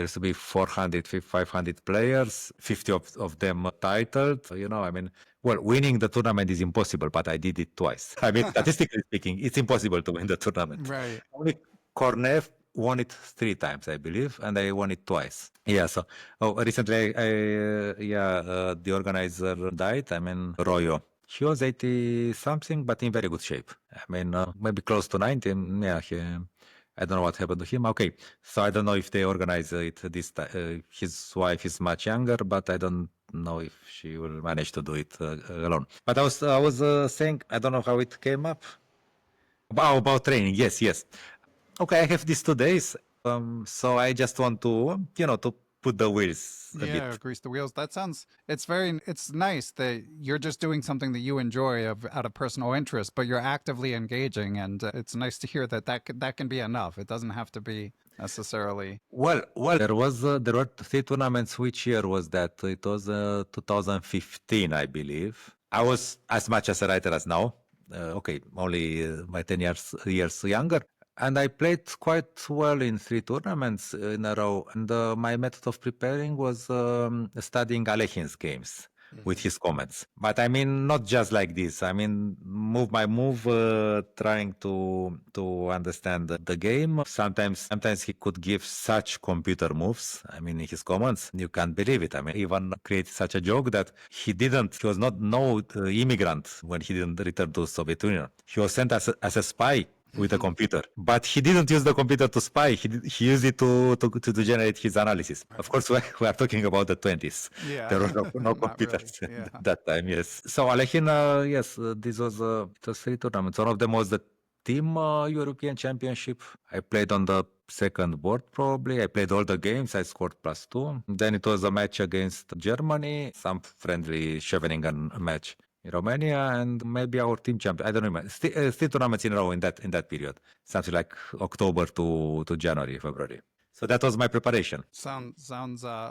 used to be 400, 500 players, 50 of them titled. Winning the tournament is impossible, but I did it twice. I mean, statistically speaking, it's impossible to win the tournament. Right. Only Kornev won it 3 times, I believe, and I won it twice. Yeah, so recently, the organizer died. I mean, Royo. He was 80 something, but in very good shape. I mean, maybe close to 90. Yeah, I don't know what happened to him. Okay, so I don't know if they organize it this time. His wife is much younger, but I don't know if she will manage to do it alone. But I was saying, I don't know how it came up. About training, yes. Okay, I have these 2 days, so I just want to, to put the wheels a bit. Grease the wheels. It's nice that you're just doing something that you enjoy out of personal interest, but you're actively engaging, and it's nice to hear that can be enough. It doesn't have to be necessarily. Well, there were 3 tournaments. Which year was that? It was 2015, I believe. I was as much as a writer as now. Only by 10 years younger. And I played quite well in 3 tournaments in a row. And my method of preparing was studying Alechin's games with his comments. But I mean, not just like this. I mean, move by move, trying to understand the game. Sometimes he could give such computer moves. I mean, in his comments, you can't believe it. I mean, even created such a joke that he was not no immigrant when he didn't return to Soviet Union. He was sent as a spy with a computer, but he didn't use the computer to spy. He used it to generate his analysis. Of course, we are talking about the 20s. Yeah. There were no computers at that time. Yes. So Alechin, this was 3 tournaments. One of them was the Team European Championship. I played on the second board probably. I played all the games. I scored +2. Then it was a match against Germany, some friendly Scheveningen match in Romania, and maybe our team champion. I don't remember. Still tournaments in a row in that period. Something like October to January, February. So that was my preparation. Sounds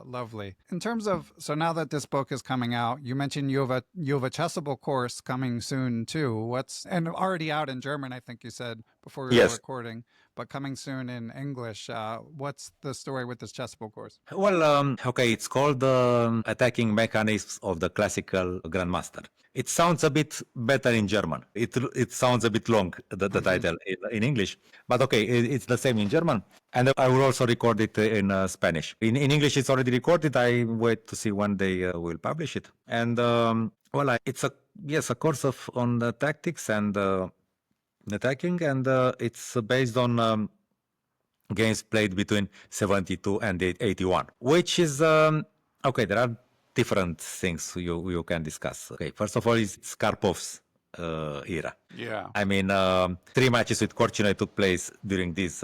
lovely. In terms of, so now that this book is coming out, you mentioned you have a Chessable course coming soon too. And already out in German, I think you said before we were recording, but coming soon in English. What's the story with this Chessable course? Well, it's called Attacking Mechanisms of the Classical Grandmaster. It sounds a bit better in German. It sounds a bit long, the title in English. But okay, it's the same in German. And I will also record it in Spanish. In English, it's already recorded. I wait to see when they will publish it. And it's a course on the tactics and attacking, and it's based on games played between 72 and 81, which is there are different things you can discuss. Okay, first of all, it's Karpov's era. Yeah. I mean, 3 matches with Korchnoi took place during this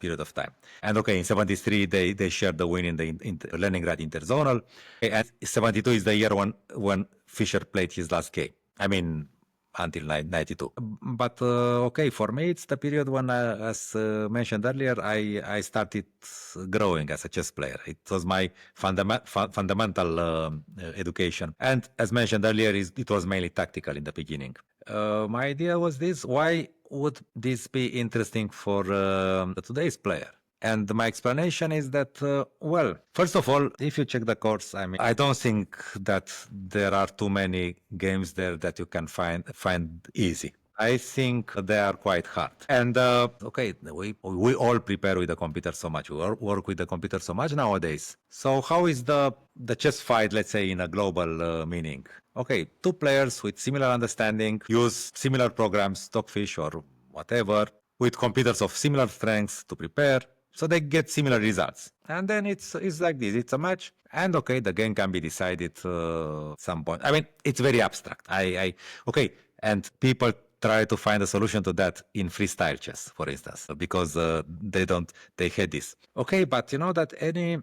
period of time. And in 73, they shared the win in the Leningrad Interzonal. And 72 is the year when Fischer played his last game. I mean, until 92. But okay, for me, it's the period when, as mentioned earlier, I started growing as a chess player. It was my fundamental education. And as mentioned earlier, it was mainly tactical in the beginning. My idea was this: why would this be interesting for today's player? And my explanation is that, well, first of all, if you check the course, I mean, I don't think that there are too many games there that you can find easy. I think they are quite hard. And okay, we all prepare with the computer so much. We work with the computer so much nowadays. So how is the chess fight, let's say, in a global meaning? Okay, two players with similar understanding use similar programs, Stockfish or whatever, with computers of similar strengths to prepare. So they get similar results. And then it's like this. It's a match. And okay, the game can be decided at some point. I mean, it's very abstract. Okay. And people try to find a solution to that in freestyle chess, for instance, because they had this. Okay, but you know that any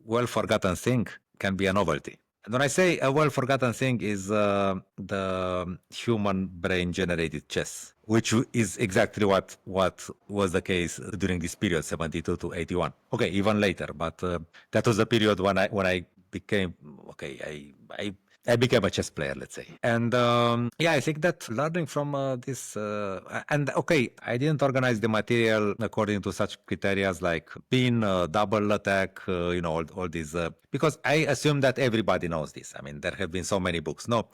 well-forgotten thing can be a novelty. And when I say a well-forgotten thing is the human brain-generated chess, which is exactly what was the case during this period, 72 to 81. Okay, even later, but that was the period when I became I became a chess player, let's say. And yeah, I think that learning from this, and okay, I didn't organize the material according to such criteria like pin, double attack, all these, because I assume that everybody knows this. I mean, there have been so many books. No,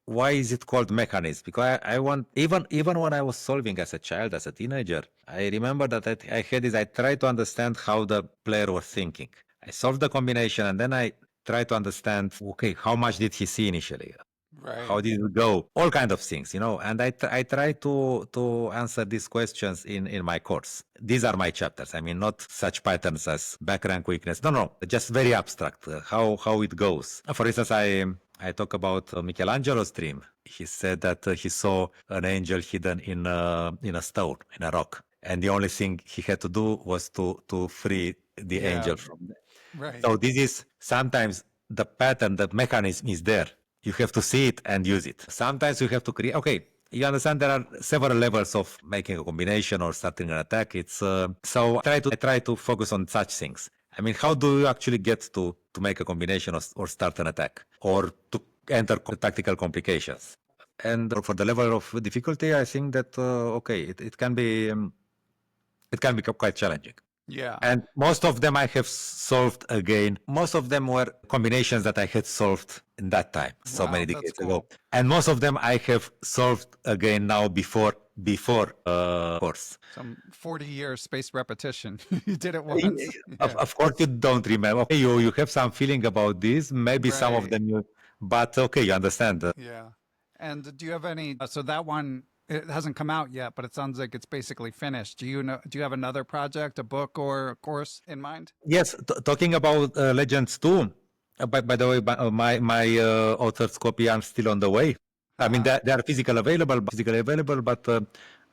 why is it called mechanism? Because I want, even when I was solving as a child, as a teenager, I remember that I had this, I tried to understand how the player was thinking. I solved the combination and then I tried to understand, okay, how much did he see initially? Right. How did it go? All kind of things, and I try to answer these questions in my course. These are my chapters. I mean, not such patterns as back rank weakness. No, just very abstract, how it goes. For instance, I talk about Michelangelo's dream. He said that he saw an angel hidden in a stone, in a rock. And the only thing he had to do was to free the angel from there. Right. So this is sometimes the pattern, the mechanism is there. You have to see it and use it. Sometimes you have to create. Okay, you understand there are several levels of making a combination or starting an attack. It's so I try to focus on such things. I mean, how do you actually get to make a combination or start an attack or to enter tactical complications? And for the level of difficulty, I think that it can be quite challenging. Yeah. And most of them I have solved again. Most of them were combinations that I had solved in that time, so many decades ago. And most of them I have solved again now before course. Some 40-year spaced repetition. You did it once. Of course you don't remember. You have some feeling about this. Maybe some of them but okay, you understand. Yeah. And do you have any, so that one, it hasn't come out yet, but it sounds like it's basically finished. Do you have another project, a book or a course in mind? Yes, talking about Legends 2, by the way, my author's copy are still on the way. I mean, they are physically available, but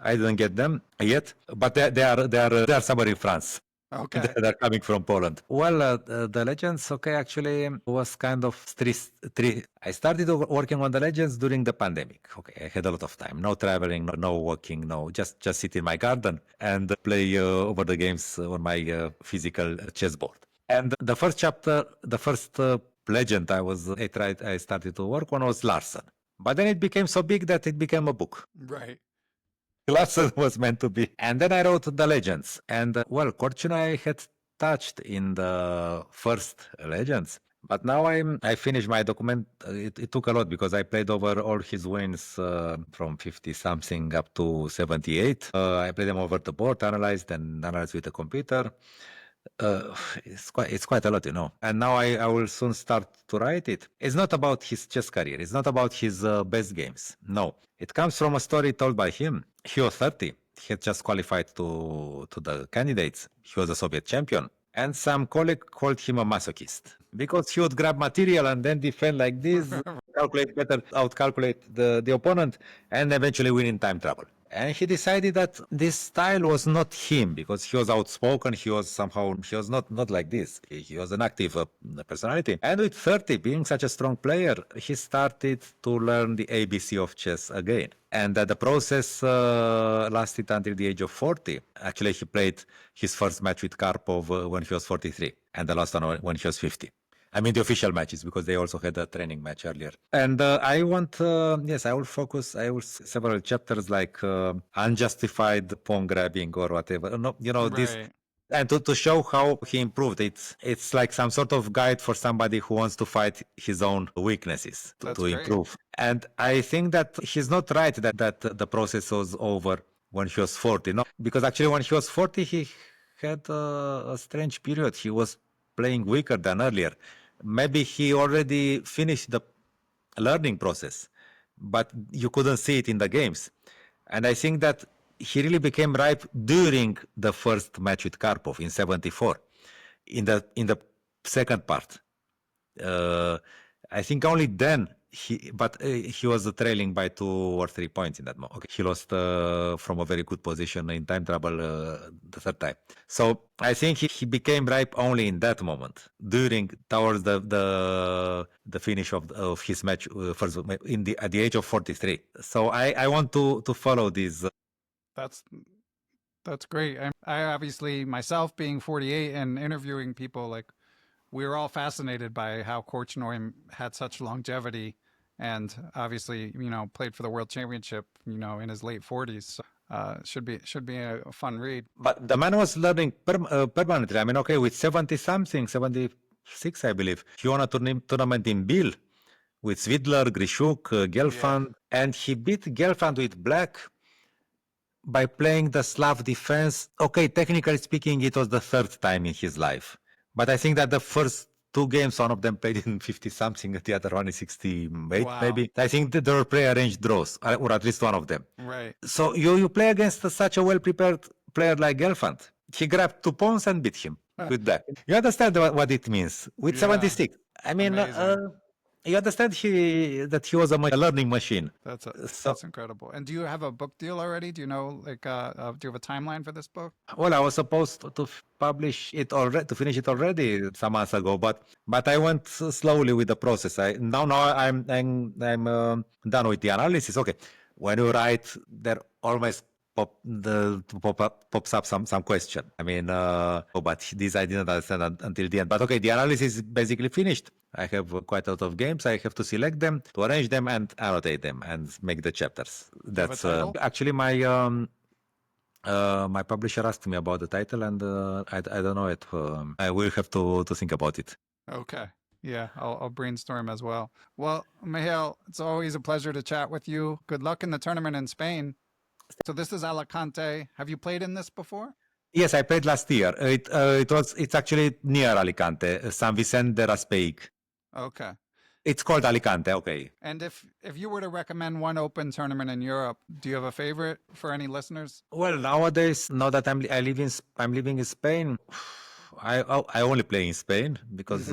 I didn't get them yet. But they are somewhere in France. Okay. They're coming from Poland. Well, the Legends, actually was kind of three. I started working on the Legends during the pandemic. Okay, I had a lot of time. No traveling, no walking, just sit in my garden and play over the games on my physical chessboard. And the first chapter, the first legend I started to work on was Larsen. But then it became so big that it became a book. Right. Larsen was meant to be. And then I wrote the Legends. And Korchnoi I had touched in the first Legends. But now I finished my document. It took a lot because I played over all his wins from 50 something up to 78. I played them over the board, analyzed with the computer. It's quite a lot, And now I will soon start to write it. It's not about his chess career. It's not about his best games. No, it comes from a story told by him. He was 30. He had just qualified to the candidates. He was a Soviet champion. And some colleague called him a masochist because he would grab material and then defend like this. calculate better, outcalculate the opponent, and eventually win in time trouble. And he decided that this style was not him because he was outspoken. He was not like this. He was an active personality. And with 30, being such a strong player, he started to learn the ABC of chess again. And the process lasted until the age of 40. Actually, he played his first match with Karpov when he was 43, and the last one when he was 50. I mean, the official matches, because they also had a training match earlier. And I want, yes, I will focus, several chapters like unjustified pawn grabbing or whatever. No, this, Right. and to show how he improved. It's like some sort of guide for somebody who wants to fight his own weaknesses to improve. And I think that he's not right that the process was over when he was 40. No, because actually when he was 40, he had a strange period. He was playing weaker than earlier. Maybe he already finished the learning process, but you couldn't see it in the games. And I think that he really became ripe during the first match with Karpov in 74. In the second part, I think only then he was trailing by 2 or 3 points in that moment. Okay. He lost from a very good position in time trouble the third time. So I think he became ripe only in that moment, towards the finish of his match first at the age of 43. So I want to follow this. That's great. I obviously myself being 48 and interviewing people, like, we were all fascinated by how Korchnoi had such longevity, and obviously, played for the World Championship, in his late 40s. So, should be a fun read. But the man was learning permanently. I mean, okay, with 70 something, 76, I believe, he won a tournament in Biel with Svidler, Grishuk, Gelfand, and he beat Gelfand with black by playing the Slav defense. Okay, technically speaking, it was the third time in his life. But I think that the first 2 games, one of them played in 50 something, the other one in 68, maybe. I think that there were pre-arranged draws, or at least one of them. Right. So you play against such a well-prepared player like Gelfand. He grabbed 2 pawns and beat him with black. You understand what it means with 76. I mean, you understand that he was a learning machine. That's incredible. And do you have a book deal already? Do you know, like, do you have a timeline for this book? Well, I was supposed to publish it already, to finish it already some months ago, but I went slowly with the process. Now I'm done with the analysis. Okay, when you write, there always pops up some question. I mean, but this I didn't understand until the end. But okay, the analysis is basically finished. I have quite a lot of games. I have to select them, to arrange them, and annotate them, and make the chapters. That's actually my my publisher asked me about the title, and I don't know it. I will have to think about it. Okay. Yeah, I'll brainstorm as well. Well, Mihail, it's always a pleasure to chat with you. Good luck in the tournament in Spain. So this is Alicante. Have you played in this before? Yes, I played last year. It's actually near Alicante, San Vicente de Raspeic. Okay. It's called Alicante. Okay. And if you were to recommend one open tournament in Europe, do you have a favorite for any listeners? Well, nowadays, now that I'm living in Spain, I only play in Spain because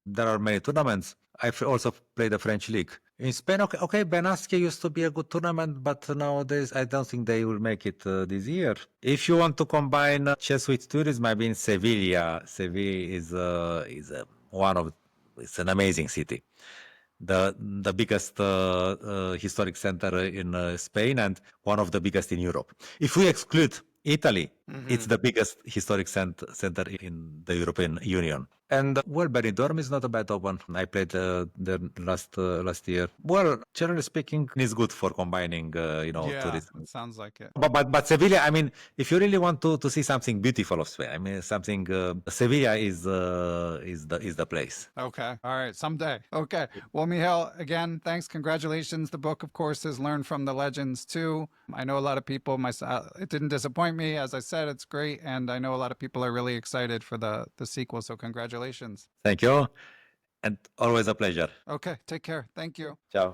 there are many tournaments. I've also played the French league. In Spain, okay, Benasque used to be a good tournament, but nowadays I don't think they will make it this year. If you want to combine chess with tourism, I've been in Sevilla. Sevilla it's an amazing city. The biggest historic center in Spain, and one of the biggest in Europe. If we exclude Italy, it's the biggest historic center in the European Union. And well, Benidorm is not a bad open. I played there last year. Well, generally speaking, it's good for combining, tourism. It sounds like it. But Sevilla, I mean, if you really want to see something beautiful of Spain, I mean, something, Sevilla is the place. Okay. All right. Someday. Okay. Well, Mihail, again, thanks. Congratulations. The book, of course, is Learn from the Legends too. I know a lot of people, it didn't disappoint me. As I said, it's great. And I know a lot of people are really excited for the sequel. So congratulations. Thank you. And always a pleasure. Okay. Take care. Thank you. Ciao.